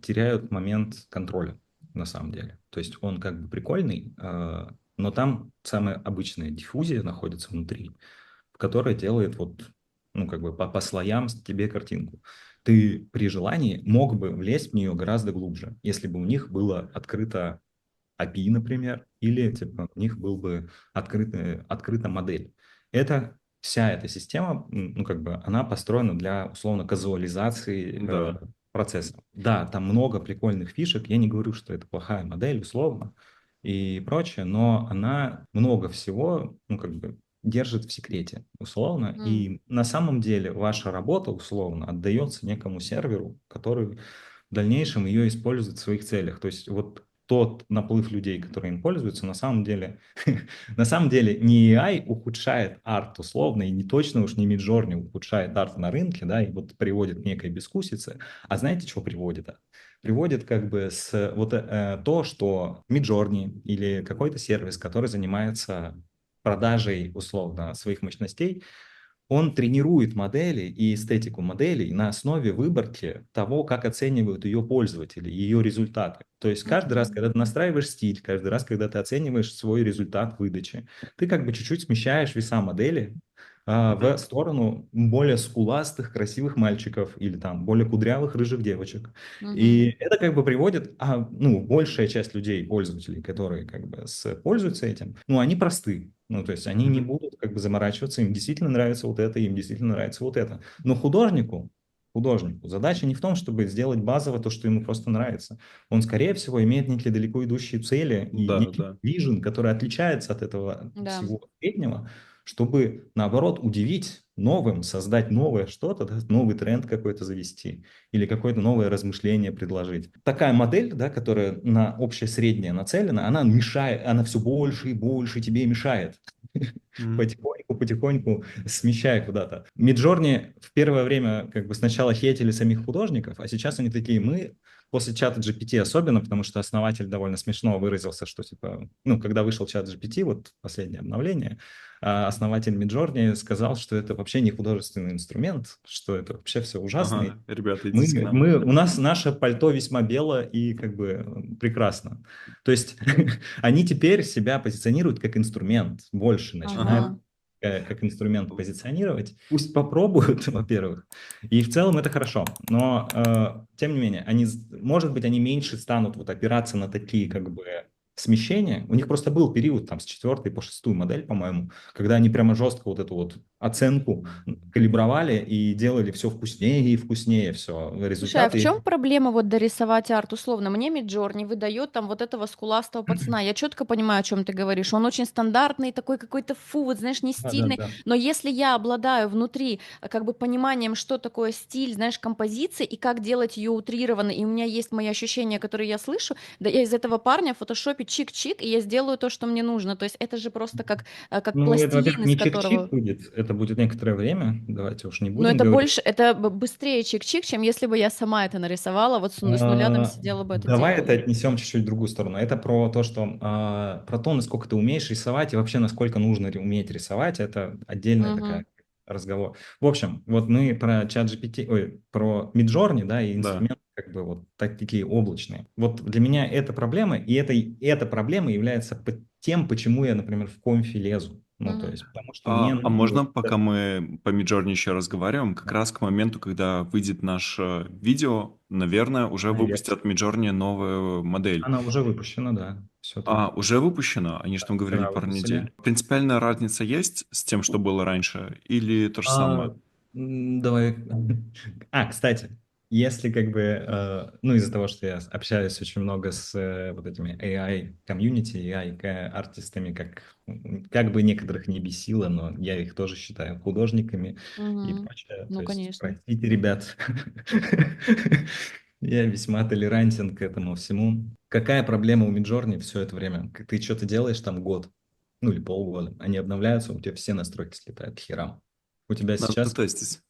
Speaker 1: теряют момент контроля, на самом деле. То есть он как бы прикольный, но там самая обычная диффузия находится внутри, в которой делает вот, ну, как бы по слоям тебе картинку. Ты при желании мог бы влезть в нее гораздо глубже, если бы у них было открыто API, например, или типа у них был бы открыта модель. Это вся эта система, ну, как бы, она построена для, условно, казуализации
Speaker 2: Да.
Speaker 1: процесса. Да, там много прикольных фишек, я не говорю, что это плохая модель, условно, и прочее, но она много всего, ну, как бы, держит в секрете, условно,
Speaker 3: М.
Speaker 1: и на самом деле ваша работа, условно, отдается некому серверу, который в дальнейшем ее использует в своих целях. То есть вот тот наплыв людей, которые им пользуются, на самом деле, на самом деле не AI ухудшает арт условно, и не точно уж не Midjourney ухудшает арт на рынке, да, и вот приводит к некой бескусице. А знаете, что приводит? Приводит как бы с вот то, что Midjourney или какой-то сервис, который занимается продажей условно своих мощностей, он тренирует модели и эстетику моделей на основе выборки того, как оценивают ее пользователи, ее результаты. То есть каждый раз,
Speaker 3: Мгм.
Speaker 1: когда ты настраиваешь стиль, каждый раз, когда ты оцениваешь свой результат выдачи, ты как бы чуть-чуть смещаешь веса модели в
Speaker 2: Мгм.
Speaker 1: сторону более скуластых, красивых мальчиков или там более кудрявых, рыжих девочек.
Speaker 3: Мгм.
Speaker 1: И это как бы приводит, ну, большая часть людей, пользователей, которые как бы пользуются этим, ну, они просты. Ну, то есть они не
Speaker 2: Мгм.
Speaker 1: будут как бы заморачиваться, им действительно нравится вот это, им действительно нравится вот это. Но художнику задача не в том, чтобы сделать базово то, что ему просто нравится. Он, скорее всего, имеет некие далеко идущие цели и
Speaker 2: Да,
Speaker 1: некий
Speaker 2: да.
Speaker 1: вижен, который отличается от этого
Speaker 3: Да.
Speaker 1: всего среднего, чтобы, наоборот, удивить новым, создать новое что-то, да, новый тренд какой-то завести или какое-то новое размышление предложить. Такая модель, да, которая на общее среднее нацелена, она мешает, она все больше и больше тебе мешает
Speaker 2: Мгм.
Speaker 1: потихоньку потихоньку смещая куда-то. Миджорни в первое время как бы сначала хейтили самих художников, а сейчас они такие, мы после чата GPT особенно, потому что основатель довольно смешно выразился, что типа, ну, когда вышел чат GPT, вот последнее обновление, основатель Миджорни сказал, что это вообще не художественный инструмент, что это вообще все ужасно.
Speaker 2: Ага, ребята, идите к нам.
Speaker 1: У нас наше пальто весьма бело и как бы прекрасно. То есть они теперь себя позиционируют как инструмент, больше начинают
Speaker 3: Ага.
Speaker 1: как инструмент позиционировать. Пусть попробуют, во-первых. И в целом это хорошо. Но, тем не менее, может быть, они меньше станут вот опираться на такие как бы смещения. У них просто был период там с 4 по 6 модель, по-моему, когда они прямо жестко вот эту вот оценку калибровали и делали все вкуснее и вкуснее, все
Speaker 3: Слушай, а в
Speaker 1: результаты.
Speaker 3: чем проблема вот дорисовать арт? Условно, мне Миджорни выдает там вот этого скуластого пацана. Я четко понимаю, о чем ты говоришь. Он очень стандартный, такой какой-то фу, вот знаешь, не
Speaker 1: Да, да,
Speaker 3: стильный.
Speaker 1: да.
Speaker 3: Но если я обладаю внутри как бы пониманием, что такое стиль, знаешь, композиции и как делать ее утрированно, и у меня есть мои ощущения, которые я слышу, да я из этого парня в фотошопе чик-чик, и я сделаю то, что мне нужно. То есть это же просто как
Speaker 1: Ну, это,
Speaker 3: пластилин,
Speaker 1: во-первых,
Speaker 3: из
Speaker 1: не чик-чик
Speaker 3: которого...
Speaker 1: будет, это будет некоторое время. Давайте уж не
Speaker 3: Но
Speaker 1: будем
Speaker 3: это
Speaker 1: говорить.
Speaker 3: больше, это быстрее чик-чик, чем если бы я сама это нарисовала, вот с нуля там сидела бы это
Speaker 1: Давай это
Speaker 3: делала.
Speaker 1: отнесем чуть-чуть в другую сторону. Это про то, что про то, насколько ты умеешь рисовать и вообще насколько нужно уметь рисовать. Это отдельная
Speaker 3: Мгм.
Speaker 1: такая разговор. В общем, вот мы про чат GPT, ой, про Midjourney, да, и
Speaker 2: Да.
Speaker 1: инструменты как бы вот такие облачные. Вот для меня это проблема, и эта проблема является тем, почему я, например, в конфи лезу. Ну, то
Speaker 3: Мгм.
Speaker 1: есть, потому что мне
Speaker 2: А
Speaker 1: нужно
Speaker 2: можно,
Speaker 1: вот
Speaker 2: пока мы по Midjourney еще разговариваем, как раз к моменту, когда выйдет наше видео, наверное, уже
Speaker 1: это
Speaker 2: выпустят Midjourney новую модель.
Speaker 1: Она уже выпущена, да, все
Speaker 2: А,
Speaker 1: так.
Speaker 2: уже выпущено? Они же там говорили
Speaker 1: Вчера
Speaker 2: пару
Speaker 1: выпустили.
Speaker 2: недель. Принципиальная разница есть с тем, что было раньше, или то же самое?
Speaker 1: Давай. Кстати, если как бы, ну, из-за того, что я общаюсь очень много с вот этими AI-комьюнити, AI-артистами, как бы некоторых не бесило, но я их тоже считаю художниками и
Speaker 3: Мгм.
Speaker 1: прочее. То
Speaker 3: Ну,
Speaker 1: есть,
Speaker 3: конечно.
Speaker 1: простите, ребят, я весьма толерантен к этому всему. Какая проблема у Миджорни все это время? Ты что-то делаешь там год, ну или полгода, они обновляются, у тебя все настройки слетают к херам. У тебя
Speaker 2: Надо
Speaker 1: сейчас,
Speaker 2: тестить.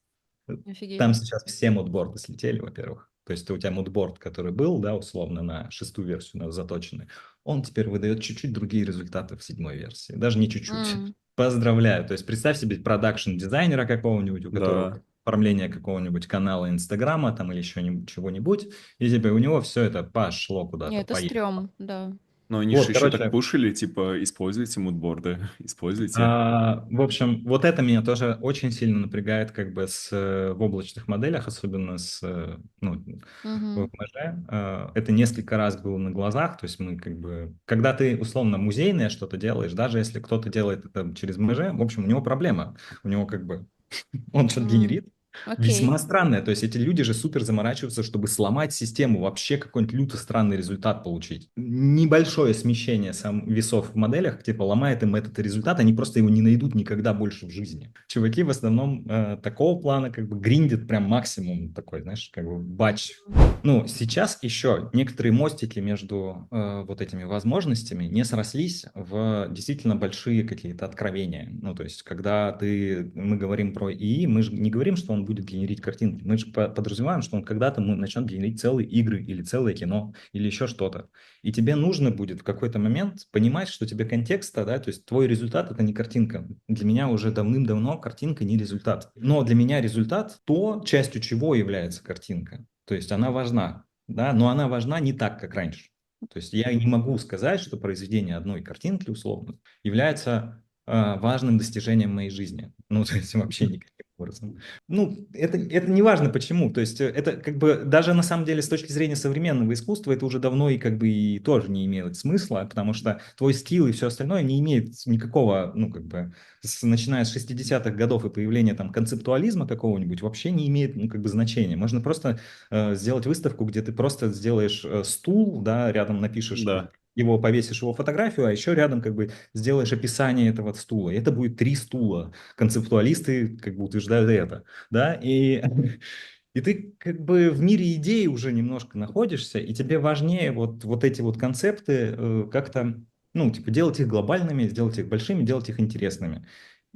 Speaker 3: Офигеть.
Speaker 1: там сейчас все мудборды слетели, во-первых. То есть у тебя мудборд, который был, да, условно, на 6 версию заточенный, он теперь выдает чуть-чуть другие результаты в 7 версии. Даже не чуть-чуть.
Speaker 3: М.
Speaker 1: Поздравляю. То есть представь себе продакшн-дизайнера какого-нибудь, у которого
Speaker 2: Да.
Speaker 1: оформление какого-нибудь канала Инстаграма там или еще чего-нибудь, и типа у него все это пошло
Speaker 3: Не,
Speaker 1: куда-то,
Speaker 3: это
Speaker 1: поехало.
Speaker 3: стрём, да.
Speaker 2: Но они же
Speaker 1: Вот,
Speaker 2: еще так
Speaker 1: короче,
Speaker 2: пушили, типа, используйте мудборды, используйте.
Speaker 1: В общем, вот это меня тоже очень сильно напрягает как бы в облачных моделях, особенно ну, в
Speaker 3: Мгм.
Speaker 1: ВМЖ. Это несколько раз было на глазах, то есть мы как бы, когда ты условно музейное что-то делаешь, даже если кто-то делает это через МЖ, в общем, у него проблема, у него как бы он что-то
Speaker 3: М.
Speaker 1: генерит, весьма
Speaker 3: Окей.
Speaker 1: странное. То есть эти люди же супер заморачиваются, чтобы сломать систему, вообще какой-нибудь люто странный результат получить. Небольшое смещение весов в моделях, типа, ломает им этот результат, они просто его не найдут никогда больше в жизни. Чуваки в основном такого плана как бы гриндят прям максимум такой, знаешь, как бы
Speaker 3: Мгм.
Speaker 1: батч. Ну, сейчас еще некоторые мостики между вот этими возможностями не срослись в действительно большие какие-то откровения. Ну, то есть, когда мы говорим про ИИ, мы же не говорим, что он будет генерить картинки. Мы же подразумеваем, что он когда-то начнет генерить целые игры или целое кино или еще что-то. И тебе нужно будет в какой-то момент понимать, что тебе контекста, да, то есть твой результат — это не картинка. Для меня уже давным-давно картинка не результат. Но для меня результат — то, частью чего является картинка. То есть она важна, да, но она важна не так, как раньше. То есть я не могу сказать, что произведение одной картинки, условно, является важным достижением моей жизни. Ну, то есть вообще никаким образом. Ну, это не важно почему. То есть это как бы даже на самом деле с точки зрения современного искусства это уже давно и как бы и тоже не имеет смысла, потому что твой скилл и все остальное не имеет никакого, ну, как бы, начиная с 60-х годов и появления там концептуализма какого-нибудь, вообще не имеет, ну, как бы значения. Можно просто сделать выставку, где ты просто сделаешь стул, да, рядом напишешь
Speaker 2: Да.
Speaker 1: его, повесишь его фотографию, а еще рядом как бы сделаешь описание этого стула. И это будет 3 стула. Концептуалисты как бы утверждают это, да, и ты как бы в мире идей уже немножко находишься, и тебе важнее вот эти вот концепты как-то, ну, типа делать их глобальными, сделать их большими, делать их интересными.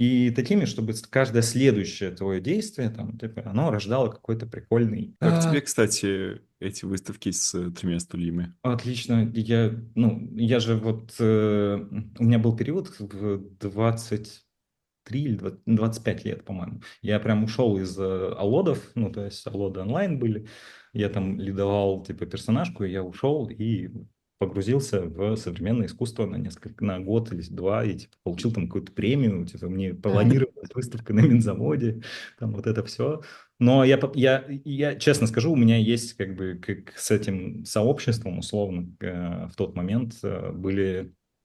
Speaker 1: и такими, чтобы каждое следующее твое действие, там, типа, оно рождало какой-то прикольный...
Speaker 2: Как тебе, кстати, эти выставки с 3 стульями?
Speaker 1: Отлично. Я же вот... у меня был период в 23 или 25 лет, по-моему. Я прям ушел из Аллодов, ну, то есть Аллоды онлайн были. Я там лидовал, типа, персонажку, и я ушел и погрузился в современное искусство на год или два, и типа, получил там какую-то премию, типа, мне планировалась выставка на Минзаводе, там вот это все. Но я честно скажу, у меня есть как бы как с этим сообществом, условно, в тот момент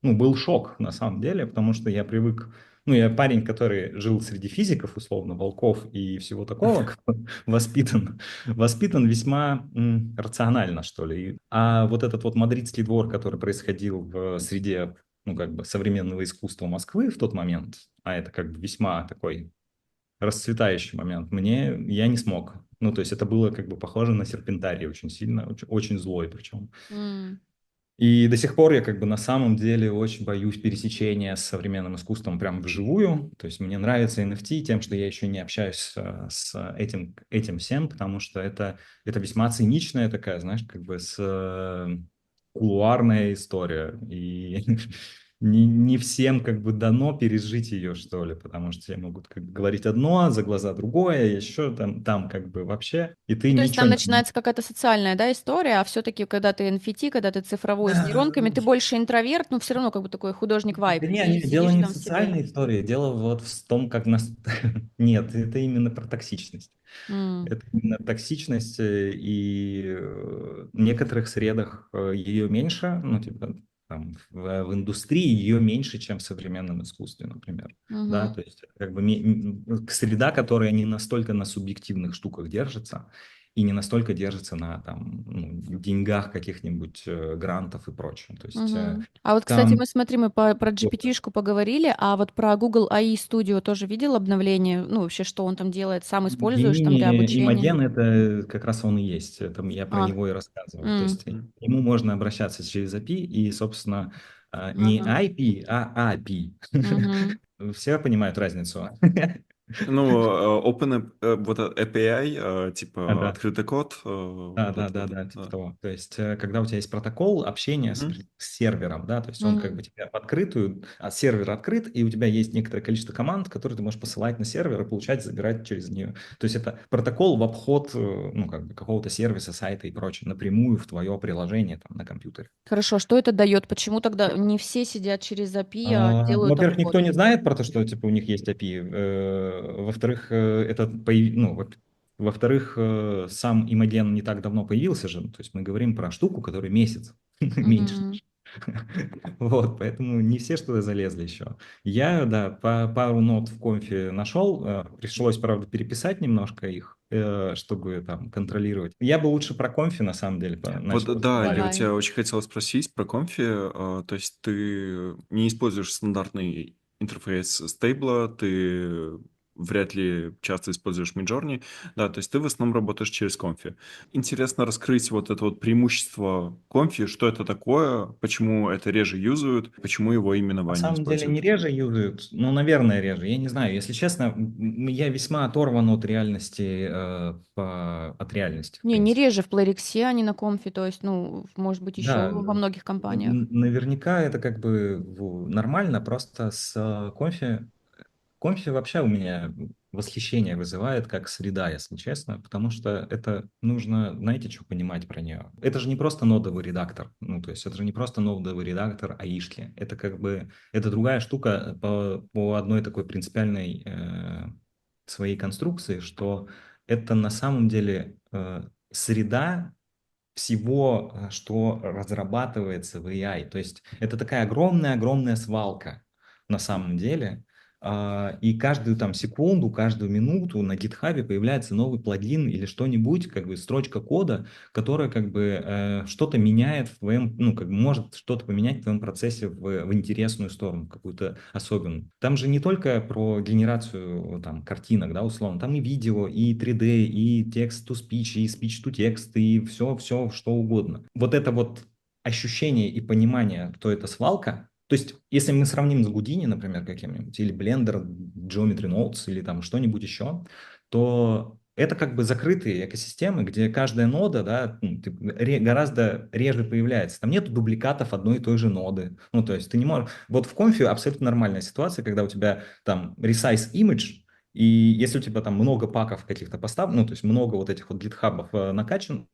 Speaker 1: был шок на самом деле, потому что я привык, я парень, который жил среди физиков, условно, волков и всего такого, воспитан весьма рационально, что ли. А вот этот вот мадридский двор, который происходил в среде, ну, как бы современного искусства Москвы в тот момент, а это как бы весьма такой расцветающий момент, я не смог. Ну, то есть это было как бы похоже на серпентарий очень сильно, очень, очень злой причем.
Speaker 3: М.
Speaker 1: И до сих пор я как бы на самом деле очень боюсь пересечения с современным искусством прям вживую. То есть мне нравится NFT тем, что я еще не общаюсь с этим всем, потому что это весьма циничная такая, знаешь, как бы кулуарная история. И не всем как бы дано пережить ее, что ли, потому что все могут как бы говорить одно, за глаза другое, еще там как бы вообще, и ты
Speaker 3: Ну, то есть
Speaker 1: ничего
Speaker 3: там
Speaker 1: не...
Speaker 3: начинается какая-то социальная, да, история, а все-таки, когда ты NFT, когда ты цифровой с
Speaker 1: Да,
Speaker 3: нейронками, ты больше интроверт, но все равно как бы такой художник-вайб,
Speaker 1: да
Speaker 3: и
Speaker 1: дело
Speaker 3: сидишь
Speaker 1: не в
Speaker 3: там в себе.
Speaker 1: социальной истории, дело вот в том, как нас... Нет, это именно про токсичность.
Speaker 3: М.
Speaker 1: Это именно токсичность, и в некоторых средах ее меньше, ну, типа, там, в индустрии ее меньше, чем в современном искусстве, например. Да,
Speaker 3: Мгм.
Speaker 1: то есть как бы среда, которая не настолько на субъективных штуках держится, и не настолько держится на там, деньгах каких-нибудь грантов и прочем. То есть
Speaker 3: Мгм. А вот, кстати,
Speaker 1: там...
Speaker 3: мы про GPT-шку поговорили, а вот про Google AI Studio тоже видел обновление? Ну, вообще, что он там делает? Сам используешь там для
Speaker 1: Gemini
Speaker 3: обучения?
Speaker 1: Imagen это как раз он и есть. Это я про
Speaker 3: А,
Speaker 1: него и рассказывал. То
Speaker 3: м,
Speaker 1: есть к нему можно обращаться через API и, собственно, не
Speaker 3: ага,
Speaker 1: IP, а
Speaker 3: мгм,
Speaker 1: API. Все понимают разницу.
Speaker 2: Ну, вот API, типа
Speaker 1: Да,
Speaker 2: открытый код,
Speaker 1: да,
Speaker 2: вот
Speaker 1: да,
Speaker 2: это
Speaker 1: да,
Speaker 2: вот.
Speaker 1: да, типа
Speaker 2: Да.
Speaker 1: того. То есть, когда у тебя есть протокол общения
Speaker 2: Мгм.
Speaker 1: с сервером, да, то есть он как
Speaker 3: мгм.
Speaker 1: бы тебе в открытую, а сервер открыт, и у тебя есть некоторое количество команд, которые ты можешь посылать на сервер и получать, забирать через нее. То есть это протокол в обход, ну, как бы какого-то сервиса, сайта и прочее, напрямую в твое приложение там на компьютере.
Speaker 3: Хорошо, что это дает? Почему тогда не все сидят через API, а делают
Speaker 1: Во-первых, никто
Speaker 3: обход?
Speaker 1: не знает про то, что типа у них есть API. Во-вторых, во-вторых, сам Imagen не так давно появился же. То есть мы говорим про штуку, которая месяц меньше.
Speaker 3: Мгм.
Speaker 1: Вот, поэтому не все что-то залезли еще. Я, да, пару нот в конфе нашел, пришлось, правда, переписать немножко их, чтобы там контролировать. Я бы лучше про конфе, на самом деле, начал
Speaker 2: Вот да, я у
Speaker 1: разговаривать.
Speaker 3: Давай.
Speaker 2: тебя очень хотел спросить про конфи. То есть ты не используешь стандартный интерфейс стейбла, ты вряд ли часто используешь Midjourney, да, то есть ты в основном работаешь через конфи. Интересно раскрыть вот это вот преимущество конфи, что это такое, почему это реже юзают, почему его именно
Speaker 1: На
Speaker 2: Ваня
Speaker 1: самом деле не
Speaker 2: использует.
Speaker 1: реже юзают, ну, наверное, реже, я не знаю. Если честно, я весьма оторван от реальности, от реальности, в
Speaker 3: Не, не
Speaker 1: принципе.
Speaker 3: реже в Playrix, а не на конфе, то есть, ну, может быть, еще
Speaker 1: Да,
Speaker 3: во многих компаниях.
Speaker 1: наверняка это как бы нормально, просто с Конфи вообще у меня восхищение вызывает как среда, если честно, потому что это нужно, знаете, что понимать про нее. Это же не просто нодовый редактор, ну, то есть это же не просто нодовый редактор аишки. Это как бы, это другая штука по одной такой принципиальной своей конструкции, что это на самом деле среда всего, что разрабатывается в AI. То есть это такая огромная-огромная свалка на самом деле. И каждую там секунду, каждую минуту на GitHub появляется новый плагин или что-нибудь, как бы строчка кода, которая как бы что-то меняет в твоем, ну, как бы может что-то поменять в твоем процессе в интересную сторону, какую-то особенную. Там же не только про генерацию там картинок, да, условно, там и видео, и 3D, и text-to-speech, и speech-to-text, и все, что угодно. Вот это вот ощущение и понимание, что это свалка, То есть, если мы сравним с Houdini, например, каким-нибудь, или Blender, Geometry Notes, или там что-нибудь еще, то это как бы закрытые экосистемы, где каждая нода, да, гораздо реже появляется. Там нет дубликатов одной и той же ноды. Ну, то есть ты не можешь... Вот в конфе абсолютно нормальная ситуация, когда у тебя там resize image, и если у тебя там много паков каких-то поставлено, ну, то есть много вот этих вот гитхабов накачано,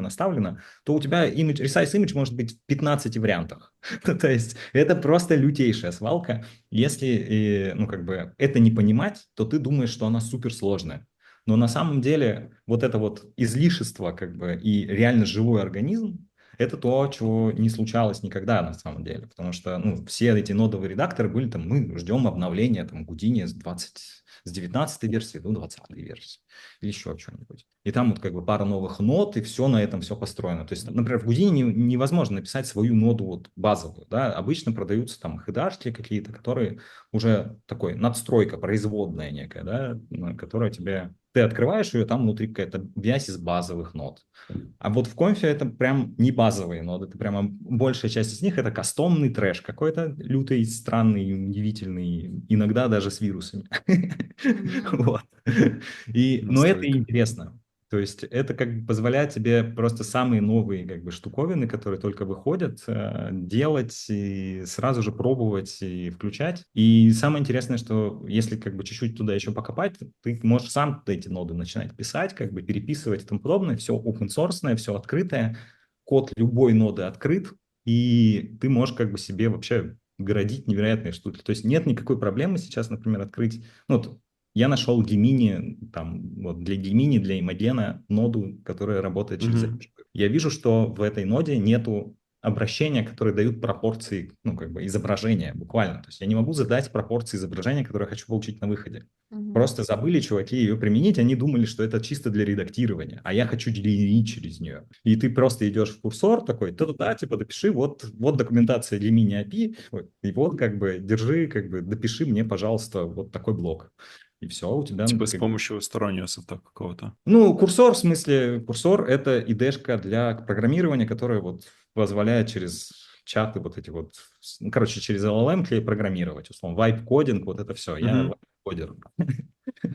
Speaker 1: наставлено, то у тебя resize image может быть в 15 вариантах. То есть это просто лютейшая свалка. Если, ну, как бы это не понимать, то ты думаешь, что она суперсложная. Но на самом деле вот это вот излишество, как бы, и реально живой организм, это то, чего не случалось никогда на самом деле. Потому что, ну, все эти нодовые редакторы были там, мы ждем обновления там Houdini с 19 версии до 20 версии. Или еще что-нибудь. И там вот как бы пара новых нод, и все на этом все построено. То есть, например, в Houdini невозможно написать свою ноду вот базовую, да, обычно продаются там хедашки какие-то, которые уже такой надстройка, производная некая, да, которая тебе, ты открываешь ее, там внутри какая-то вязь из базовых нод. А вот в конфе это прям не базовые ноды, это прямо большая часть из них это кастомный трэш какой-то лютый, странный, удивительный, иногда даже с вирусами.
Speaker 3: Мгм.
Speaker 1: Вот. Но это и
Speaker 2: Настройка.
Speaker 1: интересно. То есть это как бы позволяет тебе просто самые новые как бы штуковины, которые только выходят, делать и сразу же пробовать и включать. И самое интересное, что если как бы чуть-чуть туда еще покопать, ты можешь сам эти ноды начинать писать, как бы переписывать и тому подобное. Все open source, все открытое. Код любой ноды открыт, и ты можешь как бы себе вообще городить невероятные штуки. То есть нет никакой проблемы сейчас, например, открыть... Ну, вот я нашел Gemini, там, вот для Gemini, для Imagen ноду, которая работает через
Speaker 2: Мгм.
Speaker 1: API. Я вижу, что в этой ноде нету обращения, которые дают пропорции, ну, как бы изображения, буквально. То есть я не могу задать пропорции изображения, которые я хочу получить на выходе.
Speaker 3: Мгм.
Speaker 1: Просто забыли чуваки ее применить, они думали, что это чисто для редактирования, а я хочу генерить через нее. И ты просто идешь в курсор такой, да, типа, допиши, вот документация для мини-API, и вот как бы держи, как бы допиши мне, пожалуйста, вот такой блок. И все, у тебя
Speaker 2: Типа с
Speaker 1: как бы...
Speaker 2: помощью стороннего софта какого-то.
Speaker 1: Ну, курсор, в смысле, курсор — это IDE-шка для программирования, которая вот позволяет через чаты вот эти вот, ну, короче, через LLM тебе программировать, условно, вайп-кодинг, вот это все. Я
Speaker 2: Мгм.
Speaker 1: вайп-кодер.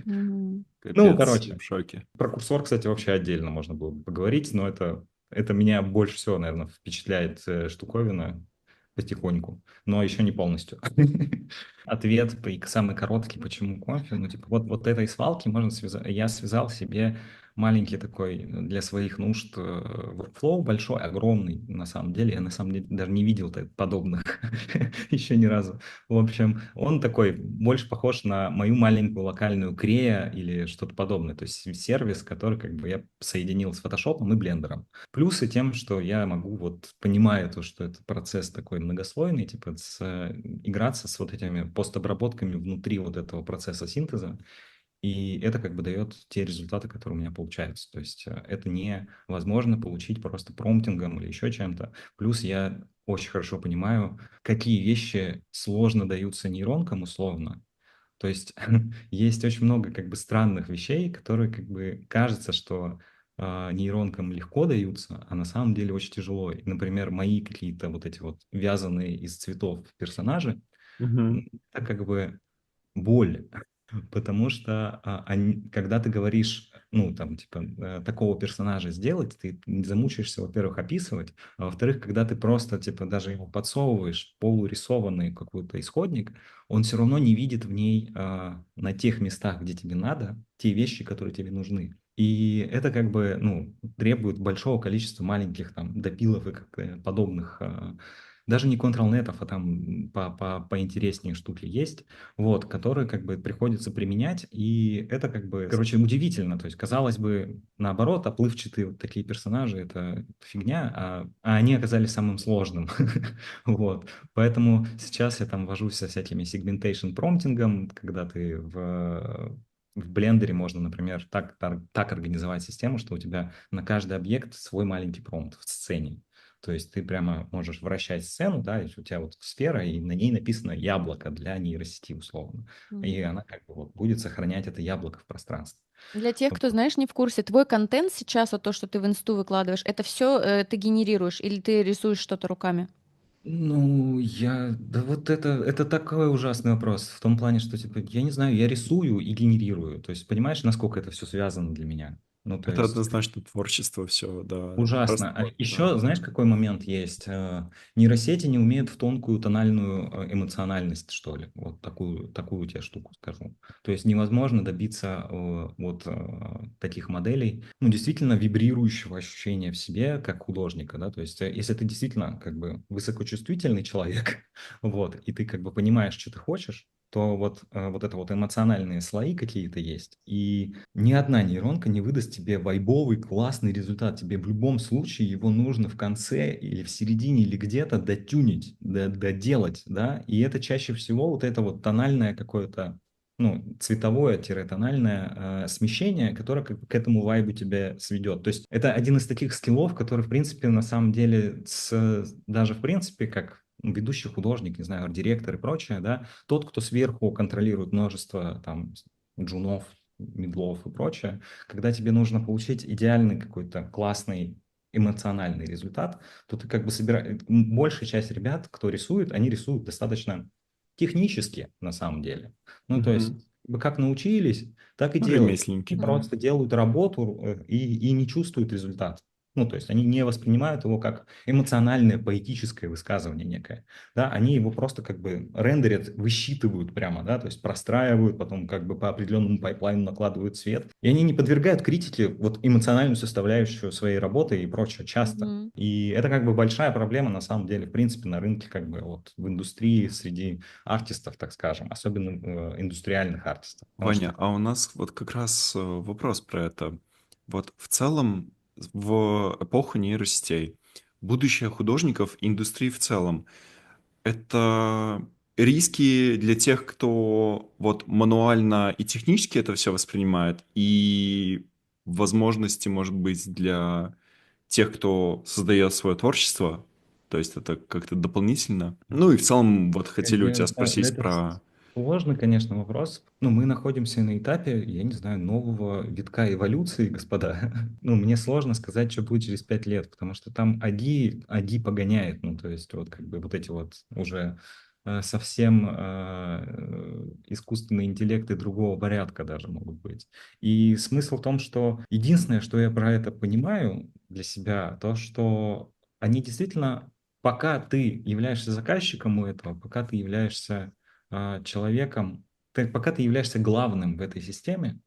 Speaker 3: Мгм.
Speaker 1: Ну,
Speaker 2: Капец, я
Speaker 1: короче,
Speaker 2: в шоке.
Speaker 1: про курсор, кстати, вообще отдельно можно было бы поговорить, но это меня больше всего, наверное, впечатляет штуковина потихоньку, но еще не полностью. Ответ самый короткий, почему кофе. Ну, типа, вот этой свалки можно связать. Я связал себе маленький такой для своих нужд workflow большой, огромный, на самом деле. Я на самом деле даже не видел подобных еще ни разу. В общем, он такой больше похож на мою маленькую локальную Крея или что-то подобное. То есть сервис, который как бы я соединил с Photoshop и блендером. Плюсы тем, что я могу вот, понимая то, что это процесс такой многослойный, типа играться с вот этими постобработками внутри вот этого процесса синтеза, и это как бы дает те результаты, которые у меня получаются. То есть это невозможно получить просто промптингом или еще чем-то. Плюс я очень хорошо понимаю, какие вещи сложно даются нейронкам условно. То есть есть очень много как бы странных вещей, которые как бы кажется, что нейронкам легко даются, а на самом деле очень тяжело. И, например, мои какие-то вот эти вот вязаные из цветов персонажи,
Speaker 2: Мгм.
Speaker 1: это как бы боль, потому что когда ты говоришь, ну, там, типа, такого персонажа сделать, ты не замучаешься, во-первых, описывать, а во-вторых, когда ты просто, типа, даже ему подсовываешь полурисованный какой-то исходник, он все равно не видит в ней на тех местах, где тебе надо, те вещи, которые тебе нужны. И это как бы, ну, требует большого количества маленьких там допилов и подобных, даже не контролнетов, а там поинтереснее штуки есть, вот, которые как бы приходится применять, и это как бы, короче, удивительно, то есть, казалось бы, наоборот, оплывчатые вот такие персонажи — это фигня, а они оказались самым сложным, вот, поэтому сейчас я там вожусь со всякими segmentation промптингом, когда ты в блендере можно, например, так организовать систему, что у тебя на каждый объект свой маленький промпт в сцене. То есть ты прямо можешь вращать сцену, да, и у тебя вот сфера, и на ней написано яблоко для нейросети условно. И
Speaker 3: Мгм.
Speaker 1: она как бы вот будет сохранять это яблоко в пространстве.
Speaker 3: Для тех, кто,
Speaker 1: Вот.
Speaker 3: знаешь, не в курсе, твой контент сейчас, вот то, что ты в инсту выкладываешь, это все ты генерируешь или ты рисуешь что-то руками?
Speaker 1: Да вот это такой ужасный вопрос, в том плане, что, типа, я не знаю, я рисую и генерирую, то есть, понимаешь, насколько это все связано для меня? Ну, то
Speaker 2: Это
Speaker 1: есть,
Speaker 2: однозначно творчество, все, да.
Speaker 1: ужасно. А
Speaker 2: Разработка, да.
Speaker 1: еще, знаешь, какой момент есть? Нейросети не умеют в тонкую тональную эмоциональность, что ли. Вот такую тебе штуку скажу. То есть невозможно добиться вот таких моделей, ну, действительно вибрирующего ощущения в себе, как художника, да. То есть если ты действительно как бы высокочувствительный человек, вот, и ты как бы понимаешь, что ты хочешь, то вот это вот эмоциональные слои какие-то есть, и ни одна нейронка не выдаст тебе вайбовый классный результат. Тебе в любом случае его нужно в конце или в середине или где-то дотюнить, доделать, да, и это чаще всего вот это вот тональное какое-то, ну, цветовое-тональное смещение, которое к этому вайбу тебя сведет. То есть это один из таких скиллов, который, в принципе, на самом деле, даже, в принципе, как ведущий художник, не знаю, арт-директор и прочее, да, тот, кто сверху контролирует множество там джунов, медлов и прочее, когда тебе нужно получить идеальный какой-то классный эмоциональный результат, то ты как бы собираешь... Большая часть ребят, кто рисует, они рисуют достаточно технически на самом деле. Ну, то есть
Speaker 2: Мгм.
Speaker 1: как научились, так и
Speaker 2: Ну,
Speaker 1: делают.
Speaker 2: ремесленники,
Speaker 1: Они
Speaker 2: да.
Speaker 1: просто делают работу и не чувствуют результат. Ну, то есть они не воспринимают его как эмоциональное, поэтическое высказывание некое. Да, они его просто как бы рендерят, высчитывают прямо, да, то есть простраивают, потом как бы по определенному пайплайну накладывают цвет. И они не подвергают критике вот эмоциональную составляющую своей работы и прочее часто.
Speaker 3: Мгм.
Speaker 1: И это как бы большая проблема на самом деле, в принципе, на рынке, как бы вот в индустрии, среди артистов, так скажем, особенно индустриальных артистов. Потому что
Speaker 2: Ваня, а у нас вот как раз вопрос про это. Вот в целом в эпоху нейросетей будущее художников и индустрии в целом — это риски для тех, кто вот мануально и технически это все воспринимает, и возможности, может быть, для тех, кто создает свое творчество. То есть это как-то дополнительно. Ну и в целом вот хотели у тебя спросить
Speaker 1: Это
Speaker 2: про...
Speaker 1: сложный, конечно, вопрос. Ну, мы находимся на этапе, я не знаю, нового витка эволюции, господа. Ну, мне сложно сказать, что будет через 5 лет, потому что там ади погоняет. Ну, то есть вот как бы вот эти вот уже совсем искусственные интеллекты другого порядка даже могут быть. И смысл в том, что единственное, что я про это понимаю для себя, то, что они действительно, пока ты являешься заказчиком у этого, пока ты являешься человеком, пока ты являешься главным в этой системе,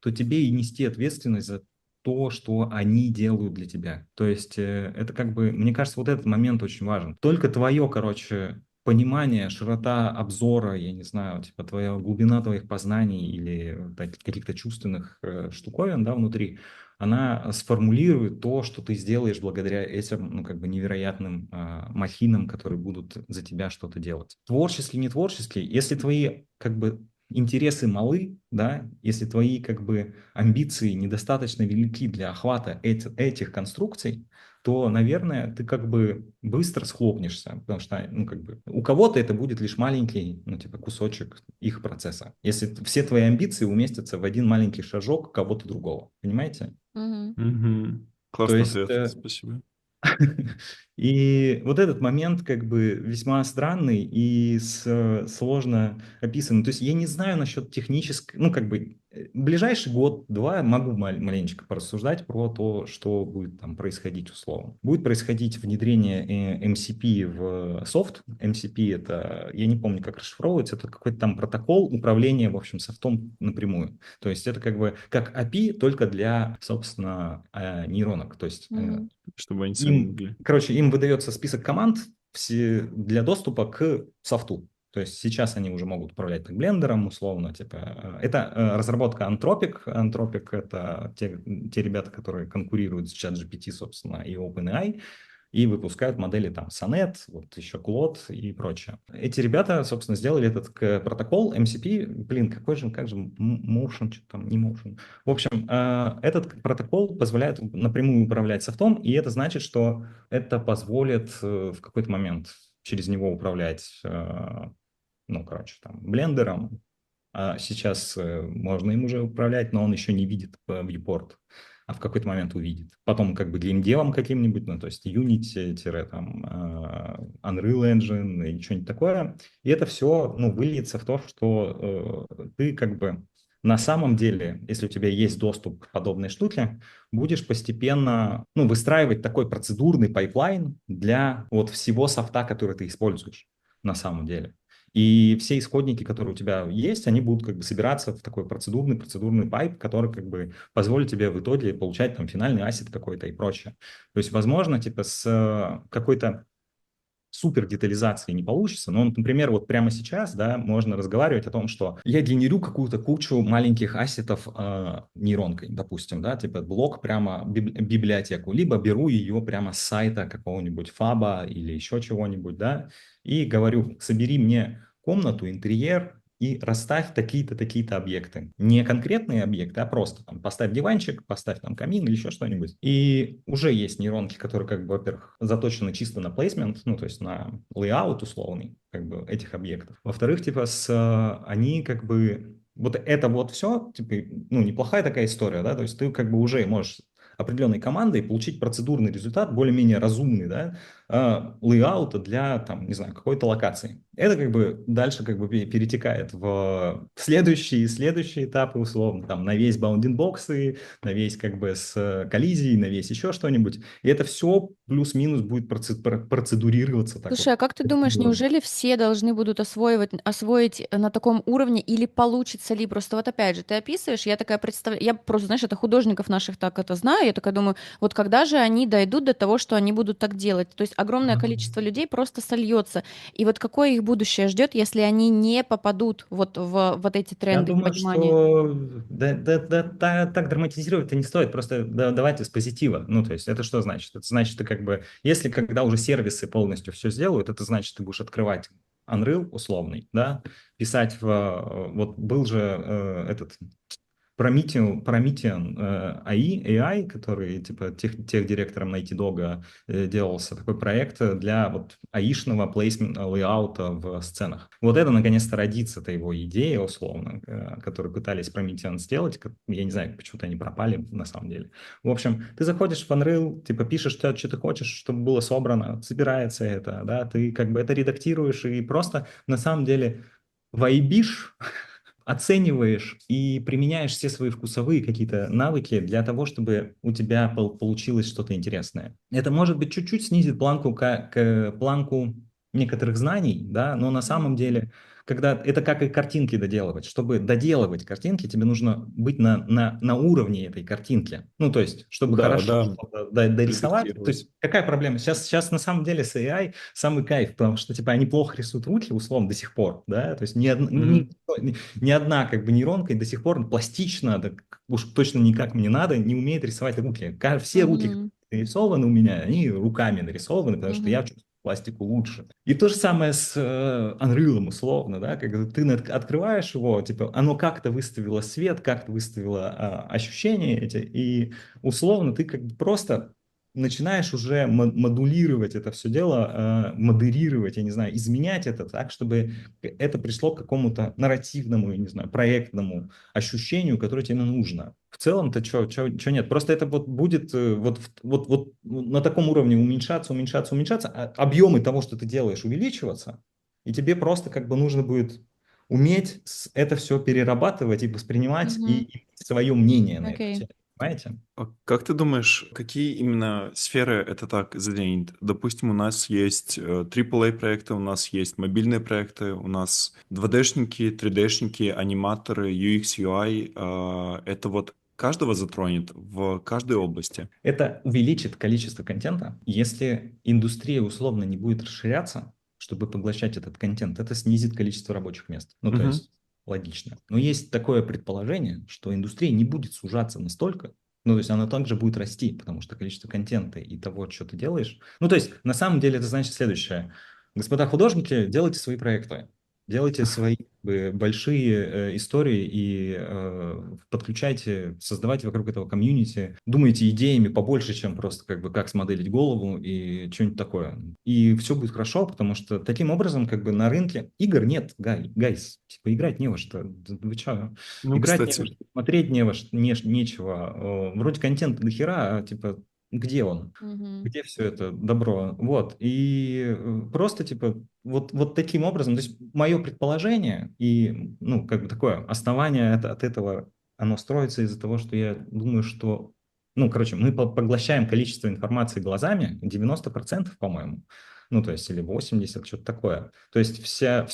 Speaker 1: то тебе и нести ответственность за то, что они делают для тебя. То есть это как бы, мне кажется, вот этот момент очень важен. Только твое, короче, понимание, широта обзора, я не знаю, типа твоя глубина твоих познаний или каких-то чувственных штуковин, да, внутри, она сформулирует то, что ты сделаешь благодаря этим, ну, как бы невероятным махинам, которые будут за тебя что-то делать. Творческий, не творческий, если твои, как бы, интересы малы, да, если твои как бы амбиции недостаточно велики для охвата этих конструкций, то, наверное, ты как бы быстро схлопнешься, потому что, ну, как бы, у кого-то это будет лишь маленький, ну, типа, кусочек их процесса. Если все твои амбиции уместятся в один маленький шажок кого-то другого, понимаете?
Speaker 3: Мгм.
Speaker 2: Мгм.
Speaker 1: То
Speaker 2: Классный
Speaker 1: есть
Speaker 2: ответ, спасибо.
Speaker 1: и вот этот момент как бы весьма странный и сложно описанный. То есть я не знаю насчет технической, ну как бы ближайший год-два могу маленечко порассуждать про то, что будет там происходить условно. Будет происходить внедрение MCP в софт. MCP это, я не помню, как расшифровывается, это какой-то там протокол управления, в общем, софтом напрямую. То есть это как бы как API, только для, собственно, нейронок. То есть
Speaker 3: Мгм.
Speaker 2: Чтобы они сами
Speaker 1: им,
Speaker 2: могли.
Speaker 1: короче, им выдается список команд для доступа к софту. То есть сейчас они уже могут управлять так блендером, условно, типа. Это разработка Anthropic. Anthropic — это те ребята, которые конкурируют с ChatGPT, собственно, и OpenAI, и выпускают модели там Sonnet, вот еще Claude и прочее. Эти ребята, собственно, сделали этот протокол MCP, блин, как же Motion, что там, не Motion. В общем, этот протокол позволяет напрямую управлять софтом, и это значит, что это позволит в какой-то момент через него управлять, ну, короче, там, блендером. А сейчас можно им уже управлять, но он еще не видит viewport. а в какой-то момент увидит. Потом как бы геймдевом каким-нибудь, ну, то есть Unity, Unreal Engine и что-нибудь такое. И это все, ну, выльется в то, что ты как бы на самом деле, если у тебя есть доступ к подобной штуке, будешь постепенно, ну, выстраивать такой процедурный пайплайн для вот всего софта, который ты используешь на самом деле. И все исходники, которые у тебя есть, они будут как бы собираться в такой процедурный пайп, который как бы позволит тебе в итоге получать там финальный ассет какой-то и прочее. То есть, возможно, типа с какой-то супер детализации не получится, но, например, вот прямо сейчас, да, можно разговаривать о том, что я генерю какую-то кучу маленьких ассетов нейронкой, допустим, да, типа блок прямо библиотеку, либо беру ее прямо с сайта какого-нибудь фаба или еще чего-нибудь, да, и говорю, собери мне комнату, интерьер, и расставь такие-то, такие-то объекты. Не конкретные объекты, а просто там поставь диванчик, поставь там камин или еще что-нибудь. И уже есть нейронки, которые, как бы, во-первых, заточены чисто на плейсмент, ну, то есть на layout условный, как бы, этих объектов. Во-вторых, типа, они, как бы, вот это вот все, типа, ну, неплохая такая история, да, то есть ты, как бы, уже можешь определенной командой получить процедурный результат, более-менее разумный, да, лейаута для, там, не знаю, какой-то локации. Это как бы дальше как бы перетекает в следующие этапы, условно, там, на весь баундинг-боксы, на весь как бы с коллизией, на весь еще что-нибудь. И это все плюс-минус будет процедурироваться так
Speaker 3: Слушай,
Speaker 1: вот.
Speaker 3: а как ты думаешь, неужели все должны будут освоить на таком уровне или получится ли? Просто вот опять же, ты описываешь, я такая представляю, я просто, знаешь, это художников наших так это знаю, я такая думаю, вот когда же они дойдут до того, что они будут так делать? То есть огромное количество людей просто сольется. И вот какое их будущее ждет, если они не попадут вот в вот эти
Speaker 1: Я
Speaker 3: тренды
Speaker 1: думаю,
Speaker 3: понимания?
Speaker 1: что так драматизировать-то не стоит, просто давайте с позитива. Ну, то есть это что значит? Это значит, ты как бы, если когда уже сервисы полностью все сделают, это значит, ты будешь открывать Unreal условный, да, писать вот был же этот Promethean AI, который типа техдиректором Найти Дога делался такой проект для вот аишного плейсмента, лейаута в сценах. Вот это наконец-то родится, это его идея, условно, которую пытались Promethean сделать. Я не знаю, почему-то они пропали на самом деле. В общем, ты заходишь в Unreal, типа пишешь, что ты хочешь, чтобы было собрано, собирается это, да, ты как бы это редактируешь и просто на самом деле вайбишь, оцениваешь и применяешь все свои вкусовые какие-то навыки для того, чтобы у тебя получилось что-то интересное. Это, может быть, чуть-чуть снизит планку к планку некоторых знаний, да, но на самом деле, когда это как и картинки доделывать. Чтобы доделывать картинки, тебе нужно быть на уровне этой картинки. Ну, то есть, чтобы
Speaker 2: Да,
Speaker 1: хорошо
Speaker 2: да,
Speaker 1: что-то дорисовать. То
Speaker 2: редактировать.
Speaker 1: есть, какая проблема? Сейчас на самом деле с AI самый кайф, потому что, типа, они плохо рисуют руки, условно, до сих пор, да, то есть
Speaker 2: Мгм.
Speaker 1: ни одна как бы нейронка до сих пор пластично, да, уж точно никак мне надо, не умеет рисовать руки. Все руки, которые
Speaker 3: Мгм.
Speaker 1: нарисованы у меня, они руками нарисованы, потому что
Speaker 3: Мгм.
Speaker 1: я чувствую пластику лучше. И то же самое с Unreal, условно, да, когда ты открываешь его, типа, оно как-то выставило свет, как-то выставило ощущения эти, и условно ты как бы просто начинаешь уже модулировать это все дело, модерировать, я не знаю, изменять это так, чтобы это пришло к какому-то нарративному, я не знаю, проектному ощущению, которое тебе нужно. В целом-то что нет, просто это вот будет вот на таком уровне уменьшаться, а объемы того, что ты делаешь, увеличиваться, и тебе просто как бы нужно будет уметь это все перерабатывать и воспринимать и
Speaker 3: Мгм.
Speaker 1: иметь свое мнение на эту
Speaker 3: Окей.
Speaker 1: тему. Понимаете?
Speaker 2: А как ты думаешь, какие именно сферы это так заденет? Допустим, у нас есть AAA проекты, у нас есть мобильные проекты, у нас 2D-шники, 3D-шники, аниматоры, UX, UI. Это вот каждого затронет в каждой области.
Speaker 1: Это увеличит количество контента. Если индустрия условно не будет расширяться, чтобы поглощать этот контент, это снизит количество рабочих мест. Ну, то
Speaker 2: Мгм.
Speaker 1: есть логично. Но есть такое предположение, что индустрия не будет сужаться настолько, ну, то есть она также будет расти, потому что количество контента и того, что ты делаешь. Ну, то есть на самом деле это значит следующее. Господа художники, делайте свои проекты. Делайте свои большие истории и подключайте, создавайте вокруг этого комьюнити. Думайте идеями побольше, чем просто как бы как смоделить голову и что-нибудь такое. И все будет хорошо, потому что таким образом как бы на рынке игр нет, гайс. Типа играть не во что. Вы что?
Speaker 2: Ну,
Speaker 1: Играть не во
Speaker 2: кстати,
Speaker 1: что, смотреть не во что, нечего. Вроде контента до хера, а типа где он?
Speaker 3: Мгм.
Speaker 1: Где все это добро? Вот. И просто, типа, вот таким образом, то есть мое предположение и, ну, как бы такое основание от этого, оно строится из-за того, что я думаю, что, ну, короче, мы поглощаем количество информации глазами 90%, по-моему, ну, то есть, или 80, что-то такое. То есть все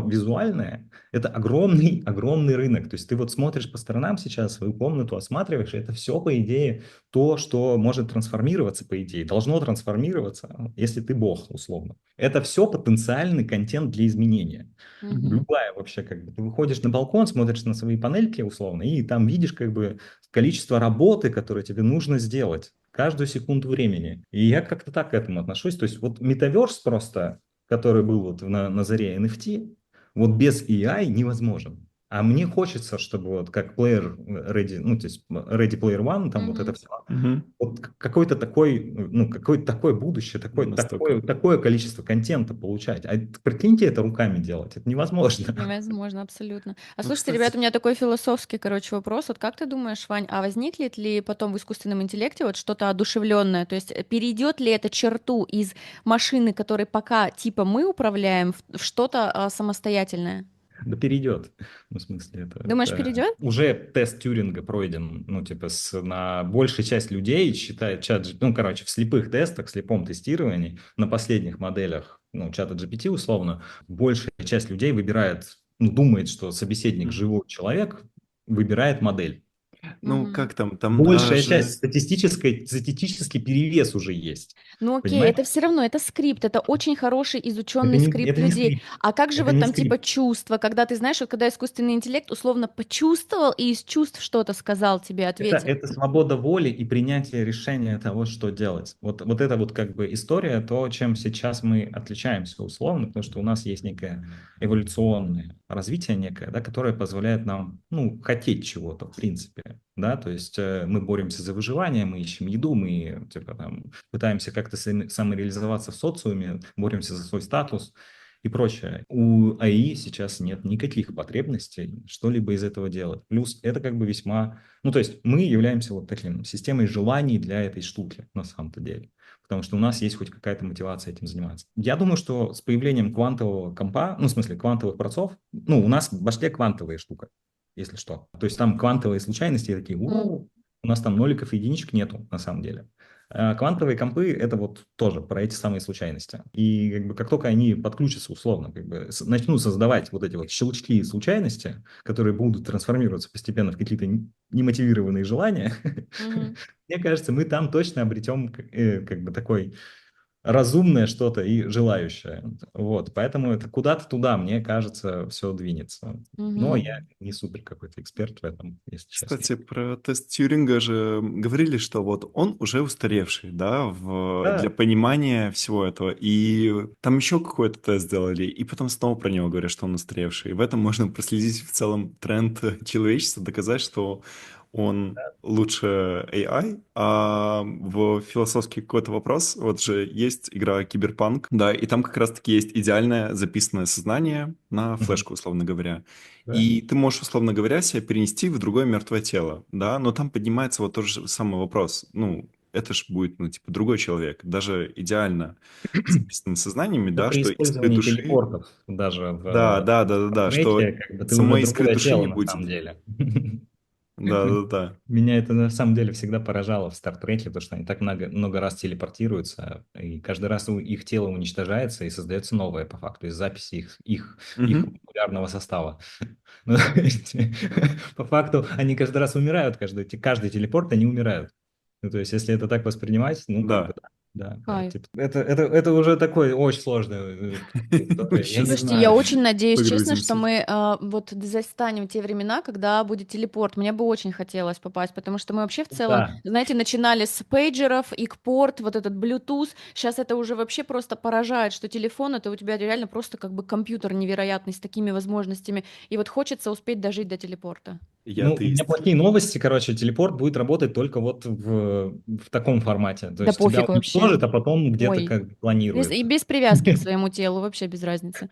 Speaker 1: визуальное – это огромный, огромный рынок. То есть ты вот смотришь по сторонам сейчас, свою комнату осматриваешь, и это все, по идее, то, что может трансформироваться, по идее, должно трансформироваться, если ты бог, условно. Это все потенциальный контент для изменения.
Speaker 3: Мгм.
Speaker 2: мгм.
Speaker 1: Любая вообще, как бы, ты выходишь на балкон, смотришь на свои панельки, условно, и там видишь, как бы, количество работы, которое тебе нужно сделать каждую секунду времени. И я как-то так к этому отношусь. То есть вот метаверс просто, который был вот на заре NFT, вот без AI невозможен. А мне хочется, чтобы вот как Player Ready, ну, то есть Ready Player One, там вот это
Speaker 3: Мгм.
Speaker 1: все,
Speaker 2: Мгм.
Speaker 1: вот какой-то такой, ну, какое-то такое будущее,
Speaker 2: Настолько.
Speaker 1: такое количество контента получать. А прикиньте это руками делать, это невозможно.
Speaker 3: Невозможно, абсолютно. А
Speaker 2: Ну,
Speaker 3: слушайте, ребят,
Speaker 2: кстати,
Speaker 3: у меня такой философский, короче, вопрос. Вот как ты думаешь, Вань, а возникнет ли потом в искусственном интеллекте вот что-то одушевленное? То есть перейдет ли это черту из машины, которой пока типа мы управляем, в что-то самостоятельное?
Speaker 1: Да перейдет. Ну, в смысле,
Speaker 3: Думаешь, перейдет?
Speaker 1: уже тест Тьюринга пройден, ну, типа, на большая часть людей считает ну, короче, в слепых тестах, в слепом тестировании, на последних моделях, ну, чата GPT условно, большая часть людей выбирает, ну, думает, что собеседник
Speaker 2: мгм.
Speaker 1: живой человек, выбирает модель.
Speaker 2: Ну,
Speaker 3: Мгм.
Speaker 2: как там
Speaker 1: Большая часть,
Speaker 2: даже...
Speaker 1: статистический перевес уже есть.
Speaker 3: Ну окей,
Speaker 1: Понимаешь?
Speaker 3: это все равно, это скрипт, это очень хороший изученный скрипт
Speaker 1: Это не
Speaker 3: людей.
Speaker 1: скрипт.
Speaker 3: А как же
Speaker 1: Это
Speaker 3: вот
Speaker 1: не
Speaker 3: там типа
Speaker 1: скрипт.
Speaker 3: чувства, когда ты знаешь, вот когда искусственный интеллект условно почувствовал и из чувств что-то сказал тебе, ответил?
Speaker 1: Это свобода воли и принятие решения того, что делать. Вот это вот как бы история, то, чем сейчас мы отличаемся условно, потому что у нас есть некое эволюционное развитие некое, да, которое позволяет нам, ну, хотеть чего-то, в принципе, да, то есть мы боремся за выживание, мы ищем еду, мы, типа, там, пытаемся как-то самореализоваться в социуме, боремся за свой статус, и прочее. У АИ сейчас нет никаких потребностей что-либо из этого делать. Плюс это как бы весьма... Ну, то есть мы являемся вот таким системой желаний для этой штуки на самом-то деле. Потому что у нас есть хоть какая-то мотивация этим заниматься. Я думаю, что с появлением квантового компа, ну, в смысле, квантовых процессов, ну, у нас в башке квантовая штука, если что. То есть там квантовые случайности такие, у нас там ноликов и единичек нету на самом деле. А квантовые компы – это вот тоже про эти самые случайности. И как бы как только они подключатся условно, как бы начнут создавать вот эти вот щелчки случайности, которые будут трансформироваться постепенно в какие-то немотивированные желания,
Speaker 3: Мгм.
Speaker 1: мне кажется, мы там точно обретем как бы такой разумное что-то и желающее. Вот, поэтому это куда-то туда, мне кажется, все двинется. Но
Speaker 3: Мгм.
Speaker 1: я не супер какой-то эксперт в этом, если честно.
Speaker 2: Кстати, про тест Тьюринга же говорили, что вот он уже устаревший, да, для
Speaker 1: Да,
Speaker 2: понимания всего этого. И там еще какой-то тест сделали, и потом снова про него говорят, что он устаревший. И в этом можно проследить в целом тренд человечества, доказать, что он лучше AI. А в философский какой-то вопрос, вот же есть игра Киберпанк, да, и там как раз-таки есть идеальное записанное сознание на
Speaker 1: мгм,
Speaker 2: флешку, условно говоря.
Speaker 1: да.
Speaker 2: И ты можешь, условно говоря, себя перенести в другое мертвое тело, да, но там поднимается вот тот же самый вопрос. Ну, это ж будет, ну, типа, другой человек, даже идеально записанным сознаниями,
Speaker 1: Это
Speaker 2: да,
Speaker 1: при
Speaker 2: что искры
Speaker 1: использовании
Speaker 2: души,
Speaker 1: телепортов даже
Speaker 2: да,
Speaker 1: в
Speaker 2: да, да, да, да, что
Speaker 1: Стартрете, как бы ты уже
Speaker 2: самой искры
Speaker 1: другое
Speaker 2: души не
Speaker 1: тело на
Speaker 2: будет.
Speaker 1: самом деле.
Speaker 2: Да, да, да.
Speaker 1: Меня это на самом деле всегда поражало в Стартреке, потому что они так много раз телепортируются, и каждый раз их тело уничтожается и создается новое по факту из записи их
Speaker 2: Мгм.
Speaker 1: молекулярного состава. Ну, то есть, по факту они каждый раз умирают, каждый телепорт они умирают. Ну, то есть если это так воспринимать, ну как бы
Speaker 2: Да.
Speaker 1: да. Да, да,
Speaker 3: Кайф.
Speaker 1: типа, это уже такой очень сложная история. Я не
Speaker 3: Слушайте, я
Speaker 1: знаю.
Speaker 3: очень надеюсь, честно, что
Speaker 2: Погрузимся.
Speaker 3: мы вот застанем те времена, когда будет телепорт. Мне бы очень хотелось попасть, потому что мы вообще в целом,
Speaker 1: Да,
Speaker 3: знаете, начинали с пейджеров, икпорт, вот этот Bluetooth. Сейчас это уже вообще просто поражает, что телефон это у тебя реально просто как бы компьютер невероятный с такими возможностями. И вот хочется успеть дожить до телепорта.
Speaker 2: Я
Speaker 1: ну, у меня
Speaker 2: атеист.
Speaker 1: плохие новости, короче, телепорт будет работать только вот в таком формате. То
Speaker 3: Да
Speaker 1: есть тебя
Speaker 3: пофиг вообще.
Speaker 1: уничтожит, а потом где-то
Speaker 3: Ой.
Speaker 1: как бы
Speaker 3: И
Speaker 1: планируется.
Speaker 3: без привязки к своему телу, вообще без разницы.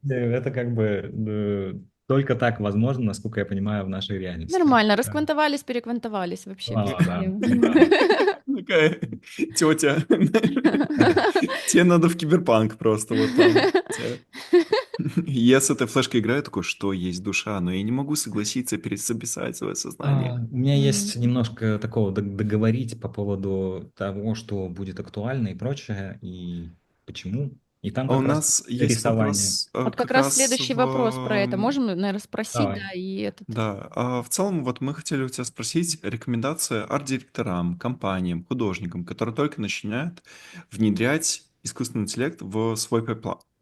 Speaker 1: Это как бы только так возможно, насколько я понимаю, в нашей реальности.
Speaker 3: Нормально,
Speaker 1: Да.
Speaker 3: расквантовались, переквантовались, вообще без
Speaker 1: Да,
Speaker 3: проблем.
Speaker 1: да.
Speaker 2: Такая тетя. Тебе надо в киберпанк просто вот там. Я с этой флешкой играю, такой, что есть душа, но я не могу согласиться перезаписать свое сознание.
Speaker 1: У меня
Speaker 3: М.
Speaker 1: есть немножко такого договорить по поводу того, что будет актуально и прочее, и почему. И там
Speaker 2: А у
Speaker 1: как раз
Speaker 2: нас есть
Speaker 1: рисование.
Speaker 2: вопрос
Speaker 3: Вот как
Speaker 2: как
Speaker 3: раз
Speaker 2: раз
Speaker 3: следующий вопрос про это. Можем, наверное, спросить,
Speaker 1: Давай.
Speaker 3: да, и этот.
Speaker 2: Да, в целом вот мы хотели у тебя спросить рекомендации арт-директорам, компаниям, художникам, которые только начинают внедрять искусственный интеллект в свой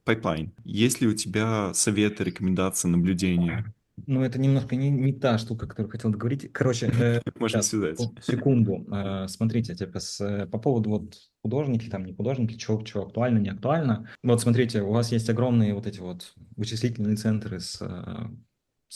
Speaker 2: пайплайн. Есть ли у тебя советы, рекомендации, наблюдения?
Speaker 1: Ну, это немножко не та штука, которую хотел договорить. Короче,
Speaker 2: Можно
Speaker 1: сейчас,
Speaker 2: связать.
Speaker 1: секунду. Смотрите, типа, по поводу вот художники, там, не художники, что актуально, не актуально. Вот смотрите, у вас есть огромные вот эти вот вычислительные центры с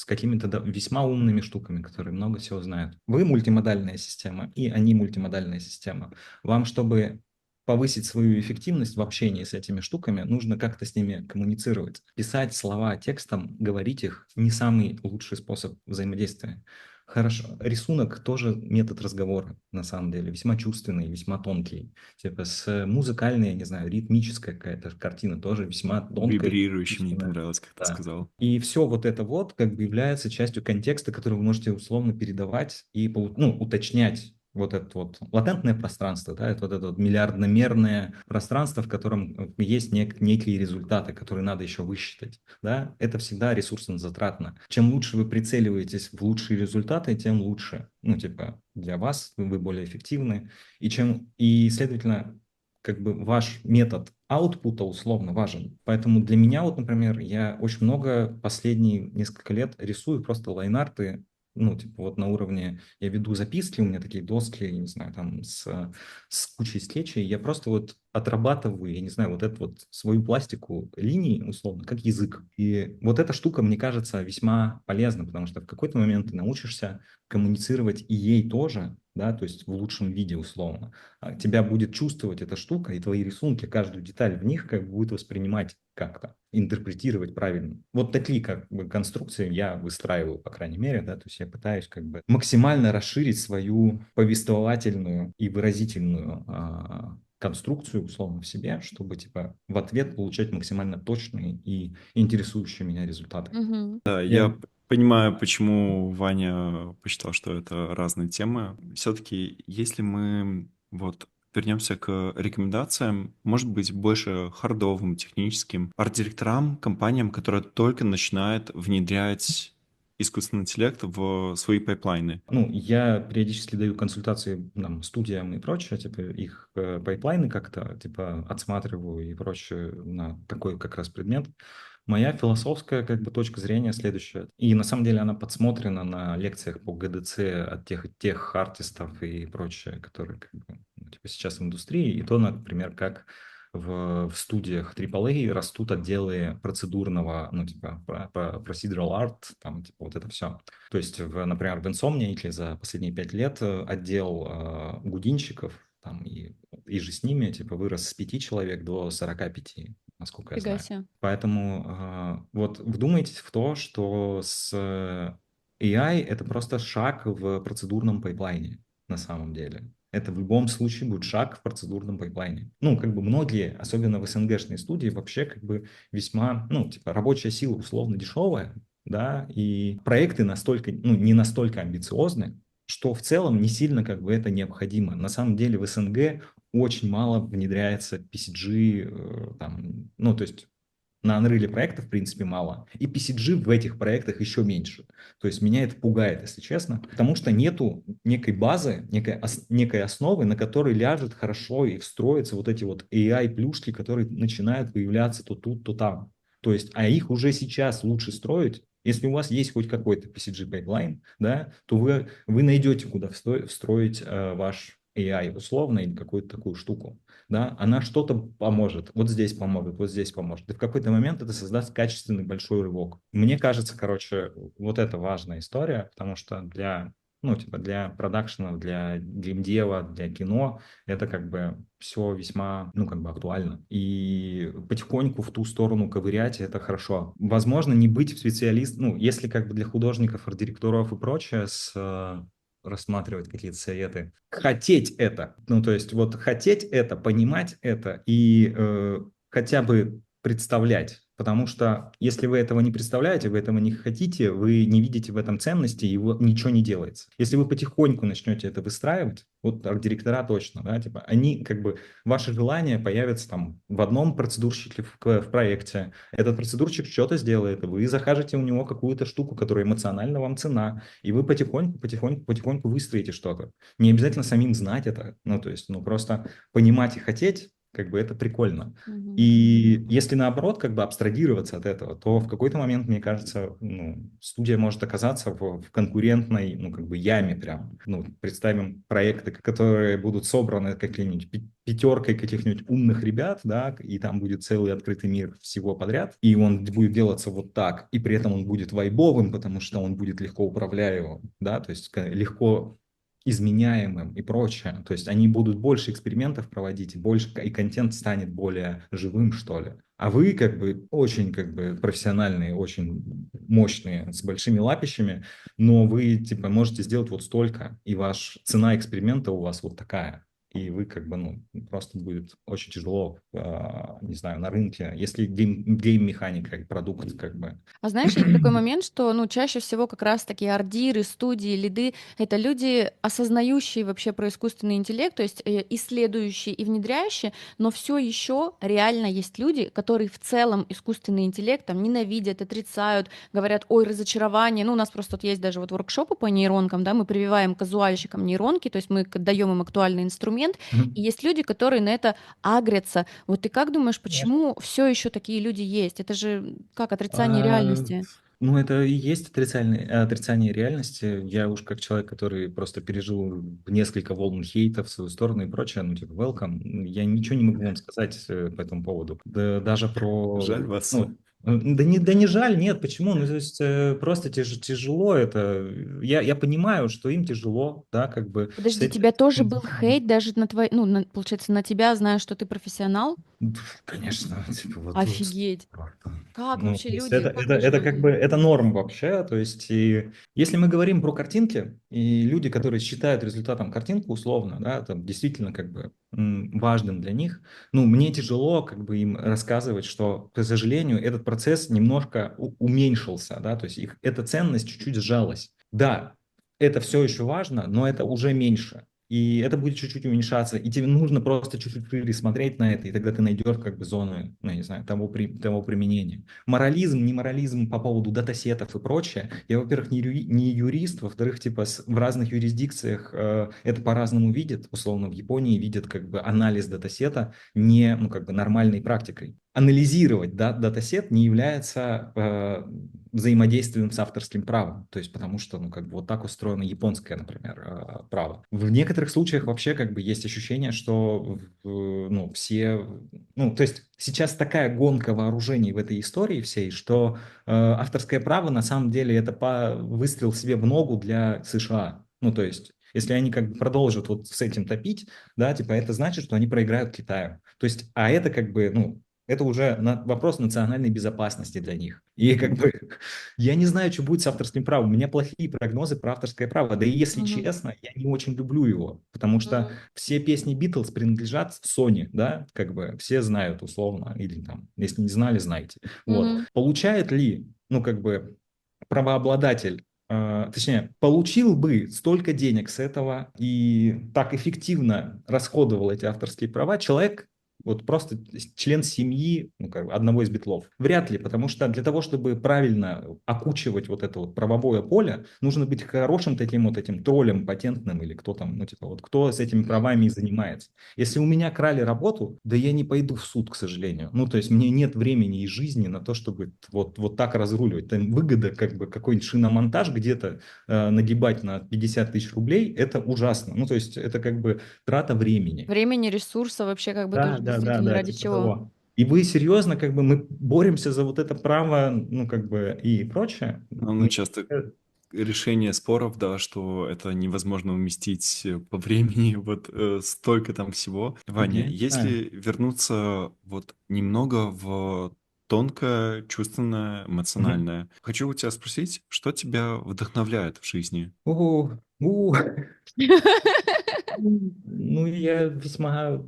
Speaker 1: какими-то весьма умными штуками, которые много всего знают. Вы мультимодальная система, и они мультимодальная система. Вам, чтобы повысить свою эффективность в общении с этими штуками, нужно как-то с ними коммуницировать. Писать слова текстом, говорить их — не самый лучший способ взаимодействия. Хорошо. Рисунок тоже метод разговора, на самом деле, весьма чувственный, весьма тонкий. Типа с музыкальной, я не знаю, ритмическая какая-то картина тоже весьма тонкая и
Speaker 2: Вибрирующий, мне
Speaker 1: чувственная.
Speaker 2: понравилось, как ты
Speaker 1: Да.
Speaker 2: сказал.
Speaker 1: И все вот это вот как бы является частью контекста, который вы можете условно передавать и уточнять вот это вот латентное пространство, да, это вот это вот миллиардномерное пространство, в котором есть некие результаты, которые надо еще высчитать, да, это всегда ресурсно затратно. Чем лучше вы прицеливаетесь в лучшие результаты, тем лучше, ну, типа, для вас, вы более эффективны, и, следовательно, как бы ваш метод аутпута условно важен. Поэтому для меня, вот, например, я очень много последние несколько лет рисую просто лайнарты, ну, типа вот на уровне, я веду записки, у меня такие доски, я не знаю, там с кучей скетчей, я просто вот отрабатываю, я не знаю, вот эту вот свою пластику линий, условно, как язык. И вот эта штука, мне кажется, весьма полезна, потому что в какой-то момент ты научишься коммуницировать и ей тоже, да, то есть в лучшем виде условно. Тебя будет чувствовать эта штука, и твои рисунки, каждую деталь в них как бы будет воспринимать как-то, интерпретировать правильно. Вот такие как бы конструкции я выстраиваю, по крайней мере, да, то есть я пытаюсь как бы максимально расширить свою повествовательную и выразительную конструкцию условно в себе, чтобы типа в ответ получать максимально точные и интересующие меня результаты.
Speaker 3: Мгм.
Speaker 2: Да,
Speaker 1: Я
Speaker 2: я понимаю, почему Ваня посчитал, что это разные темы. Все-таки, если мы вот вернемся к рекомендациям, может быть, больше хардовым, техническим, арт-директорам, компаниям, которые только начинают внедрять искусственный интеллект в свои пайплайны.
Speaker 1: Ну, я периодически даю консультации там, студиям и прочее, типа их пайплайны как-то типа отсматриваю и прочее на такой как раз предмет. Моя философская как бы точка зрения следующая. И на самом деле она подсмотрена на лекциях по ГДЦ от тех артистов и прочее, которые как бы, ну, типа сейчас в индустрии. И то, например, как в студиях AAA растут отделы процедурного, ну, типа, procedural art, там, типа, вот это все. То есть, например, в Insomniac за последние 5 лет отдел гудинщиков там, и же с ними типа, вырос с 5 человек до 45, насколько я
Speaker 3: Фига
Speaker 1: знаю.
Speaker 3: себе.
Speaker 1: Поэтому вот вдумайтесь в то, что с AI это просто шаг в процедурном пайплайне на самом деле. Это в любом случае будет шаг в процедурном пайплайне. Ну, как бы многие, особенно в СНГшной студии, вообще как бы весьма, ну, типа рабочая сила условно дешевая, да, и проекты настолько, ну, не настолько амбициозны, что в целом не сильно как бы это необходимо. На самом деле в СНГ очень мало внедряется PCG, там, ну, то есть На Unreal проектов, в принципе, мало. И PCG в этих проектах еще меньше. То есть меня это пугает, если честно, потому что нету некой базы, некой основы, на которой ляжет хорошо и встроятся вот эти вот AI-плюшки, которые начинают появляться то тут, то там. То есть, а их уже сейчас лучше строить. Если у вас есть хоть какой-то PCG пайплайн, да, то вы найдете, куда встроить ваш AI условно или какую-то такую штуку. Да, она что-то поможет, вот здесь поможет, вот здесь поможет. И в какой-то момент это создаст качественный большой рывок. Мне кажется, короче, вот это важная история, потому что ну, типа для продакшена, для геймдева, для кино это как бы все весьма, ну, как бы актуально. И потихоньку в ту сторону ковырять это хорошо. Возможно, не быть специалистом, ну, если как бы для художников, арт-директоров и прочее рассматривать какие-то советы. Хотеть это. Ну, то есть вот хотеть это, понимать это и хотя бы представлять. Потому что если вы этого не представляете, вы этого не хотите, вы не видите в этом ценности, и ничего не делается. Если вы потихоньку начнете это выстраивать, вот арт-директора точно, да, типа, они как бы, ваши желания появятся там в одном процедурщике в проекте, этот процедурщик что-то сделает, вы закажете у него какую-то штуку, которая эмоционально вам цена, и вы потихоньку выстроите что-то. Не обязательно самим знать это, ну, то есть, ну, просто понимать и хотеть, как бы это прикольно.
Speaker 3: Мгм.
Speaker 1: И если наоборот, как бы абстрагироваться от этого, то в какой-то момент, мне кажется, ну, студия может оказаться в конкурентной, ну, как бы яме прям. Ну, представим проекты, которые будут собраны какой-нибудь пятеркой каких-нибудь умных ребят, да, и там будет целый открытый мир всего подряд, и он будет делаться вот так, и при этом он будет вайбовым, потому что он будет легко управляемым, да, то есть легко изменяемым и прочее. То есть они будут больше экспериментов проводить, и больше, и контент станет более живым, что ли. А вы как бы очень как бы профессиональные, очень мощные, с большими лапищами, но вы типа можете сделать вот столько, и ваша цена эксперимента у вас вот такая. И вы как бы, ну, просто будет очень тяжело, не знаю, на рынке, если гейм-механика и продукт как бы.
Speaker 3: А знаешь, есть такой момент, что, ну, чаще всего как раз-таки ардиры, студии, лиды — это люди, осознающие вообще про искусственный интеллект, то есть исследующие и внедряющие, но все еще реально есть люди, которые в целом искусственный интеллект там ненавидят, отрицают, говорят, ой, разочарование. Ну, у нас просто тут есть даже вот воркшопы по нейронкам, да, мы прививаем казуальщикам нейронки, то есть мы даем им актуальный инструмент, и есть люди, которые на это агрятся. Вот ты как думаешь, почему все еще такие люди есть? Это же как отрицание
Speaker 1: А,
Speaker 3: реальности.
Speaker 1: Ну, это и есть отрицание реальности. Я уж как человек, который просто пережил несколько волн хейта в свою сторону и прочее, ну, типа, welcome, я ничего не могу вам сказать по этому поводу. Да, даже
Speaker 2: Жаль
Speaker 1: про...
Speaker 2: вас.
Speaker 1: Ну, да не жаль, нет, почему? Ну, то есть просто тяжело это. Я понимаю, что им тяжело, да, как бы с
Speaker 3: Подожди,
Speaker 1: этим.
Speaker 3: тебя тоже был хейт даже на твой, ну, получается, на тебя, зная, что ты профессионал?
Speaker 1: Конечно, типа, вот тут
Speaker 3: Офигеть. Как
Speaker 1: ну,
Speaker 3: вообще
Speaker 1: то есть
Speaker 3: люди, как
Speaker 1: это как бы,
Speaker 3: люди?
Speaker 1: это норм вообще, то есть, и если мы говорим про картинки, и люди, которые считают результатом картинку условно, да, там действительно как бы важным для них, ну, мне тяжело как бы им рассказывать, что, к сожалению, этот процесс немножко уменьшился, да, то есть эта ценность чуть-чуть сжалась. Да, это все еще важно, но это уже меньше. И это будет чуть-чуть уменьшаться, и тебе нужно просто чуть-чуть шире смотреть на это, и тогда ты найдешь как бы зоны, ну, я не знаю, того применения. Морализм, не морализм по поводу датасетов и прочее. Я, во-первых, не юрист, во-вторых, типа в разных юрисдикциях это по-разному видят. Условно, в Японии видят как бы анализ датасета не, ну, как бы нормальной практикой. Анализировать датасет не является взаимодействием с авторским правом. То есть потому что, ну, как бы вот так устроено японское, например, право. В некоторых случаях вообще как бы есть ощущение, что, ну, все... Ну, то есть сейчас такая гонка вооружений в этой истории всей, что авторское право на самом деле это выстрел себе в ногу для США. Ну, то есть если они как бы продолжат вот с этим топить, да, типа это значит, что они проиграют Китаю. То есть, а это как бы, ну, это уже вопрос национальной безопасности для них. И как бы я не знаю, что будет с авторским правом. У меня плохие прогнозы про авторское право. Да и если
Speaker 3: Мгм.
Speaker 1: честно, я не очень люблю его, потому что
Speaker 3: Мгм.
Speaker 1: все песни Битлз принадлежат Sony, да, как бы все знают условно, или там, если не знали, знаете. Вот.
Speaker 3: Мгм.
Speaker 1: Получает ли, ну, как бы, правообладатель точнее, получил бы столько денег с этого и так эффективно расходовал эти авторские права человек, вот просто член семьи, ну, как бы одного из битлов? Вряд ли, потому что для того, чтобы правильно окучивать вот это вот правовое поле, нужно быть хорошим таким вот этим троллем патентным или кто там, ну, типа, вот кто с этими правами и занимается. Если у меня крали работу, да я не пойду в суд, к сожалению. Ну, то есть мне нет времени и жизни на то, чтобы вот так разруливать. Там выгода, как бы какой-нибудь шиномонтаж где-то нагибать на 50 тысяч рублей, это ужасно. Ну, то есть это как бы трата времени.
Speaker 3: Времени, ресурса вообще как бы
Speaker 1: Да,
Speaker 3: тоже
Speaker 1: да, да,
Speaker 3: действительно
Speaker 1: да,
Speaker 3: ради
Speaker 1: типа
Speaker 3: чего?
Speaker 1: того. И вы серьезно, как бы мы боремся за вот это право, ну, как бы и прочее.
Speaker 2: Ну, часто решение споров, да, что это невозможно уместить по времени, вот столько там всего. Ваня,
Speaker 1: Я не знаю.
Speaker 2: если вернуться вот немного в тонкое, чувственное,
Speaker 1: Мгм.
Speaker 2: эмоциональное, хочу у тебя спросить, что тебя вдохновляет в жизни?
Speaker 1: У, у. Ну, я весьма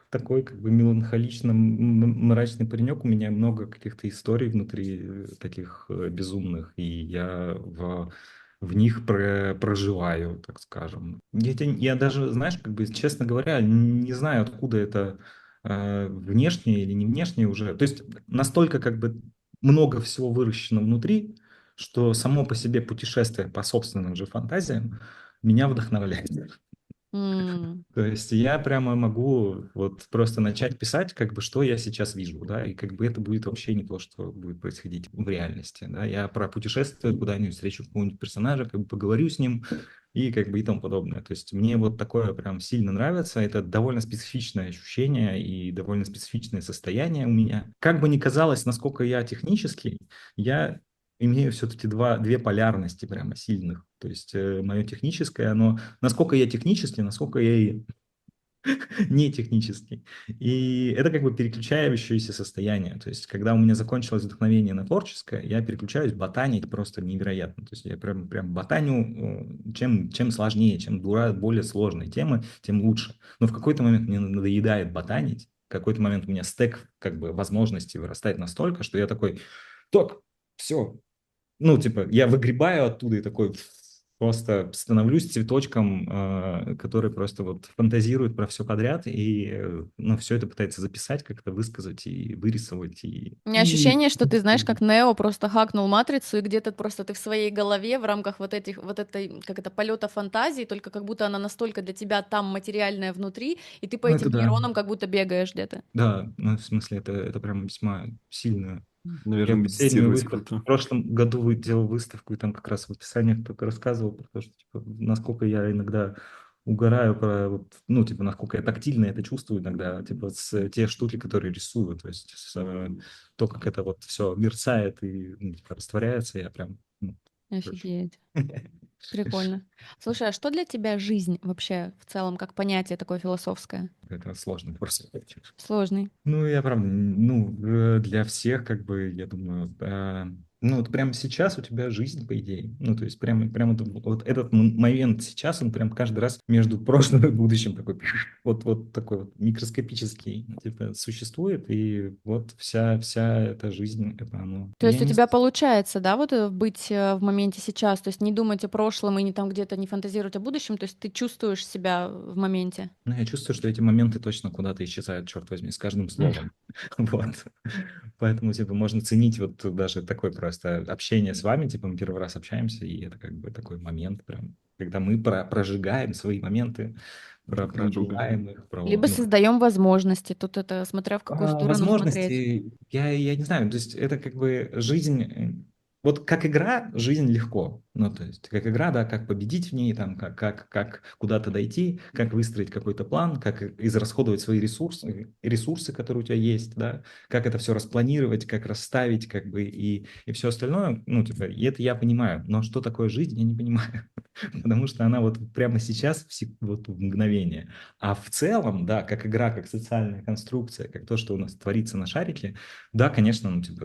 Speaker 1: такой как бы меланхолично мрачный паренек. У меня много каких-то историй внутри таких безумных, и я в них проживаю, так скажем. Я даже, знаешь, как бы, честно говоря, не знаю, откуда это внешнее или не внешнее уже. То есть настолько как бы много всего выращено внутри, что само по себе путешествие по собственным же фантазиям меня вдохновляет.
Speaker 3: М.
Speaker 1: То есть я прямо могу вот просто начать писать, как бы, что я сейчас вижу, да, и как бы это будет вообще не то, что будет происходить в реальности, да. Я про путешествие куда-нибудь, встречу какого-нибудь персонажа, как бы поговорю с ним и как бы и тому подобное. То есть мне вот такое прям сильно нравится. Это довольно специфичное ощущение и довольно специфичное состояние у меня. Как бы ни казалось, насколько я технический, я имею все-таки две полярности прямо сильных. То есть мое техническое, оно насколько я технический, насколько я и не технический. И это как бы переключающееся состояние. То есть, когда у меня закончилось вдохновение на творческое, я переключаюсь ботанить просто невероятно. То есть, я прям ботаню, чем сложнее, чем более сложные темы, тем лучше. Но в какой-то момент мне надоедает ботанить, в какой-то момент у меня стек как бы возможностей вырастает настолько, что я такой, так, все, ну, типа, я выгребаю оттуда и такой просто становлюсь цветочком, который просто вот фантазирует про все подряд и, ну, все это пытается записать, как-то высказать и вырисовать.
Speaker 3: У меня ощущение, что ты, знаешь, как Нео просто хакнул матрицу, и где-то просто ты в своей голове в рамках вот этой, как это, полета фантазии, только как будто она настолько для тебя там материальная внутри, и ты по
Speaker 1: Ну,
Speaker 3: этим
Speaker 1: это да.
Speaker 3: нейронам как будто бегаешь где-то.
Speaker 1: Да, ну, в смысле, это прям весьма сильно. Я
Speaker 2: Наверное,
Speaker 1: последнюю
Speaker 2: медитировать
Speaker 1: выставку, в
Speaker 2: круто.
Speaker 1: прошлом году делал выставку, и там как раз в описании кто-то рассказывал про то, что, типа, насколько я иногда угораю про, вот, ну, типа, насколько я тактильно это чувствую иногда, типа, с те штуки, которые рисую, то есть то, как это вот все мерцает и ну, типа, растворяется, я прям, ну, короче.
Speaker 3: Офигеть. Прикольно. Слушай, а что для тебя жизнь вообще в целом, как понятие такое философское?
Speaker 1: Это сложно просто.
Speaker 3: Сложный.
Speaker 1: Ну, я правда, ну, для всех, как бы, я думаю, ну, вот прямо сейчас у тебя жизнь, по идее. Ну, то есть прямо вот этот момент сейчас, он прям каждый раз между прошлым и будущим такой, вот такой вот микроскопический, типа, существует, и вот вся эта жизнь, это оно.
Speaker 3: То
Speaker 1: Я
Speaker 3: есть у
Speaker 1: не...
Speaker 3: тебя получается, да, вот быть в моменте сейчас, то есть не думать о прошлом и не там где-то не фантазировать о будущем, то есть ты чувствуешь себя в моменте.
Speaker 1: Ну, я чувствую, что эти моменты точно куда-то исчезают, черт возьми, с каждым словом. Вот. Поэтому, типа, можно ценить вот даже такое просто общение с вами, типа, мы первый раз общаемся, и это как бы такой момент прям, когда мы прожигаем свои моменты,
Speaker 2: Радуга.
Speaker 1: проживаем их,
Speaker 3: Либо
Speaker 1: ну,
Speaker 3: создаем возможности. Тут это смотря в какую сторону смотреть.
Speaker 1: возможности, я не знаю, то есть это как бы жизнь, вот как игра, жизнь легко, ну, то есть как игра, да, как победить в ней, там, как куда-то дойти, как выстроить какой-то план, как израсходовать свои ресурсы, которые у тебя есть, да, как это все распланировать, как расставить, как бы, и все остальное, ну, типа, и это я понимаю, но что такое жизнь, я не понимаю, потому что она вот прямо сейчас, вот в мгновение. А в целом, да, как игра, как социальная конструкция, как то, что у нас творится на шарике, да, конечно, ну, типа,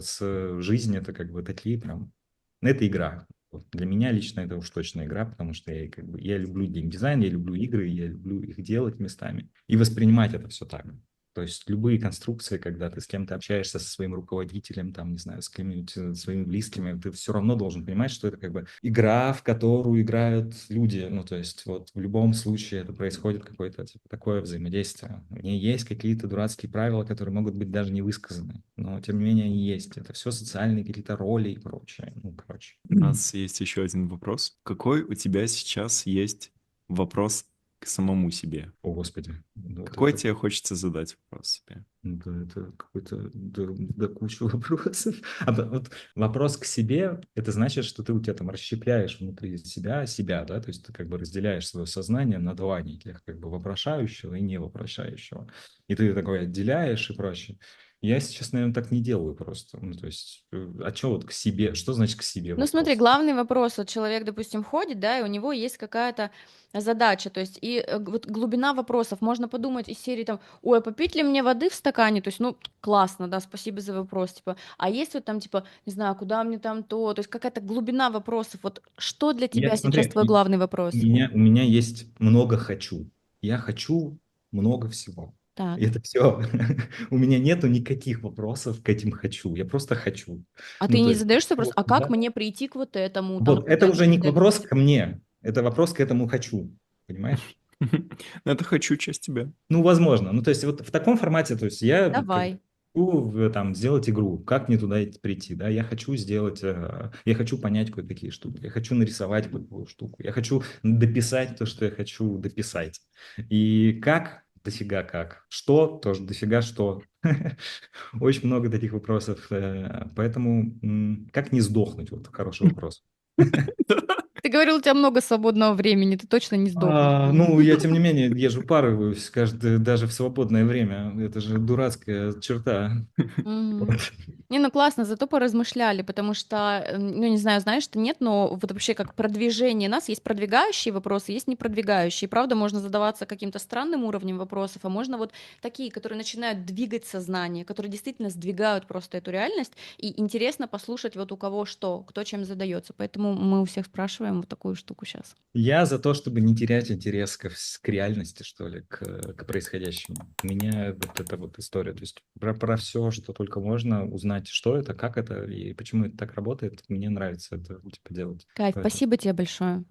Speaker 1: жизнь это как бы такие прям, ну, это игра. Вот для меня лично это уж точно игра, потому что я как бы, я люблю геймдизайн, я люблю игры, я люблю их делать местами и воспринимать это все так. То есть любые конструкции, когда ты с кем-то общаешься, со своим руководителем, там, не знаю, с кем-нибудь своими близкими, ты все равно должен понимать, что это как бы игра, в которую играют люди. Ну, то есть вот в любом случае это происходит какое-то типа такое взаимодействие. В ней есть какие-то дурацкие правила, которые могут быть даже не высказаны, но тем не менее они есть. Это все социальные какие-то роли и прочее. Ну, короче.
Speaker 2: У нас есть еще один вопрос. Какой у тебя сейчас есть вопрос к самому себе?
Speaker 1: О, Господи. Ну, вот
Speaker 2: Какой
Speaker 1: это,
Speaker 2: тебе хочется задать вопрос себе?
Speaker 1: да, это какой-то да, куча вопросов. Вот вопрос к себе, это значит, что ты у тебя там расщепляешь внутри себя, да, то есть ты как бы разделяешь свое сознание на два неких, как бы вопрошающего и невопрошающего. И ты такой отделяешь и прочее. Я сейчас, наверное, так не делаю просто. Ну, то есть, а что вот к себе, что значит к себе
Speaker 3: Ну, смотри,
Speaker 1: вопрос?
Speaker 3: главный вопрос, вот человек, допустим, ходит, да, и у него есть какая-то задача, то есть и вот глубина вопросов, можно подумать из серии там, ой, а попить ли мне воды в стакане, то есть, ну, классно, да, спасибо за вопрос, типа, а есть вот там, типа, не знаю, куда мне там то есть какая-то глубина вопросов, вот что для тебя
Speaker 1: Нет,
Speaker 3: сейчас
Speaker 1: смотри,
Speaker 3: твой главный
Speaker 1: у
Speaker 3: вопрос?
Speaker 1: меня, у меня есть много хочу. Я хочу много всего. И
Speaker 3: Так,
Speaker 1: это все. У меня нету никаких вопросов к этим хочу. Я просто хочу.
Speaker 3: а
Speaker 1: Ну,
Speaker 3: ты
Speaker 1: то
Speaker 3: не
Speaker 1: есть,
Speaker 3: задаешься вопрос,
Speaker 1: вот,
Speaker 3: а как
Speaker 1: да.
Speaker 3: мне прийти к вот этому, там,
Speaker 1: Вот, это
Speaker 3: куда
Speaker 1: уже
Speaker 3: мне
Speaker 1: не
Speaker 3: добиться?
Speaker 1: вопрос ко мне. Это вопрос к этому хочу. Понимаешь?
Speaker 2: Ну, это хочу часть тебя.
Speaker 1: Ну, возможно. Ну, то есть вот в таком формате, то есть я как бы
Speaker 3: Давай.
Speaker 1: хочу там сделать игру, как мне туда прийти, да, я хочу сделать, я хочу понять кое-какие штуки, я хочу нарисовать какую штуку, я хочу дописать то, что я хочу дописать. И как? Дофига как. Что? Тоже дофига что. Очень много таких вопросов. Поэтому как не сдохнуть? Вот хороший вопрос.
Speaker 3: Ты говорил, у тебя много свободного времени, ты точно не сдохнешь.
Speaker 1: Ну, я тем не менее езжу парюсь каждый, даже в свободное время. Это же дурацкая черта.
Speaker 3: Мгм.
Speaker 1: Вот.
Speaker 3: Не, ну классно, зато поразмышляли, потому что, ну не знаю, знаешь ты, нет, но вот вообще как продвижение нас, есть продвигающие вопросы, есть не продвигающие. Правда, можно задаваться каким-то странным уровнем вопросов, а можно вот такие, которые начинают двигать сознание, которые действительно сдвигают просто эту реальность, и интересно послушать вот у кого что, кто чем задается. Поэтому мы у всех спрашиваем вот такую штуку сейчас.
Speaker 1: Я за то, чтобы не терять интерес к реальности, что ли, к происходящему. У меня вот эта вот история, то есть про все, что только можно узнать, что это, как это и почему это так работает, мне нравится это типа делать.
Speaker 3: Кайф,
Speaker 1: Поэтому
Speaker 3: спасибо тебе большое.